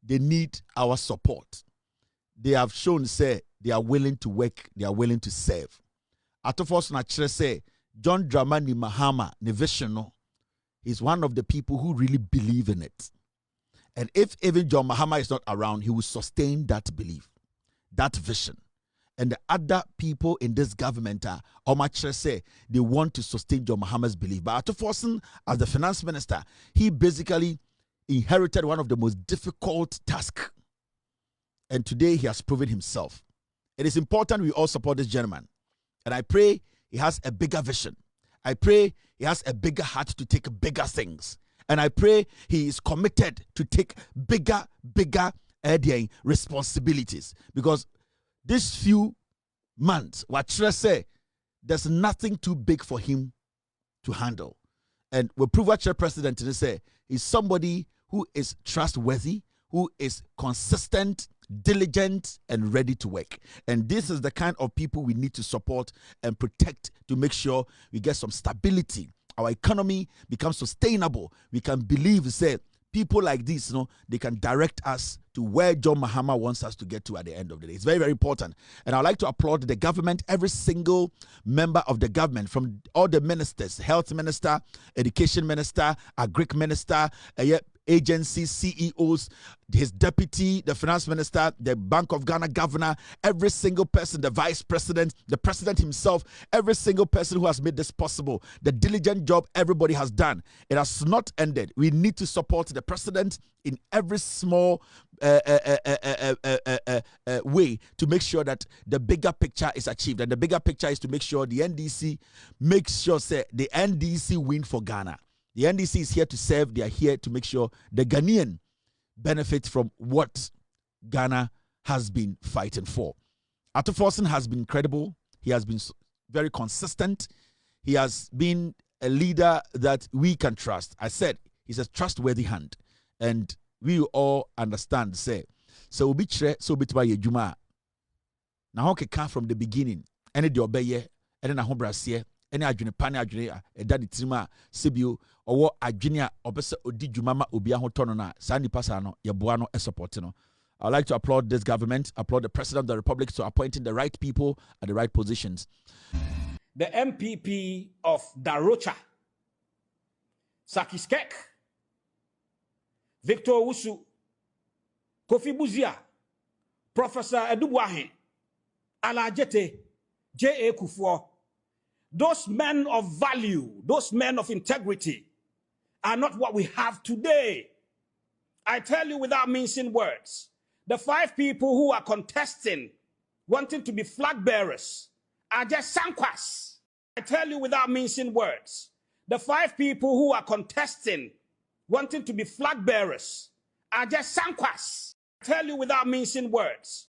They need our support. They have shown say they are willing to work, they are willing to serve. Ofori na chere say John Dramani Mahama ne vision no, is one of the people who really believe in it. And if even John Mahama is not around, he will sustain that belief, that vision. And the other people in this government are say they want to sustain John Mahama's belief. But Ofori, as the finance minister, he basically inherited one of the most difficult tasks. And today he has proven himself. It is important we all support this gentleman. And I pray he has a bigger vision. I pray he has a bigger heart to take bigger things. And I pray he is committed to take bigger responsibilities. Because these few months, what should I say, there's nothing too big for him to handle. And we prove what president to say, he's somebody who is trustworthy, who is consistent, diligent, and ready to work. And this is the kind of people we need to support and protect to make sure we get some stability. Our economy becomes sustainable. We can believe, say, people like this, they can direct us to where John Mahama wants us to get to at the end of the day. It's very, very important. And I'd like to applaud the government, every single member of the government, from all the ministers, health minister, education minister, agric minister, agencies, CEOs, his deputy, the finance minister, the Bank of Ghana governor, every single person, the vice president, the president himself, every single person who has made this possible, the diligent job everybody has done. It has not ended. We need to support the president in every small way to make sure that the bigger picture is achieved. And the bigger picture is to make sure the NDC makes sure say the NDC win for Ghana. The NDC is here to serve. They are here to make sure the Ghanaian benefit from what Ghana has been fighting for. Ofori has been incredible. He has been very consistent. He has been a leader that we can trust. I said he's a trustworthy hand. And we all understand, say, so we be so bit by Juma. Now, okay, come from the beginning. Any the obey, and then a home brassier. Any adwene pane adwene eda de tirima sebio owo adwene a obese odi dwumama obi ahoto no na sa nipa sa no yeboa no support no. I'd like to applaud this government, applaud the President of the Republic for appointing the right people at the right positions. The MPP of Darocha, Sakiskek, Victor Wusu, Kofi Buzia, Professor Edubuahe, Alajete, J.A. Kufuor, those men of value, those men of integrity are not what we have today. I tell you without mincing words, the 5 people who are contesting, wanting to be flag bearers, are just sankwas. I tell you without mincing words, the 5 people who are contesting, wanting to be flag bearers, are just sankwas. I tell you without mincing words,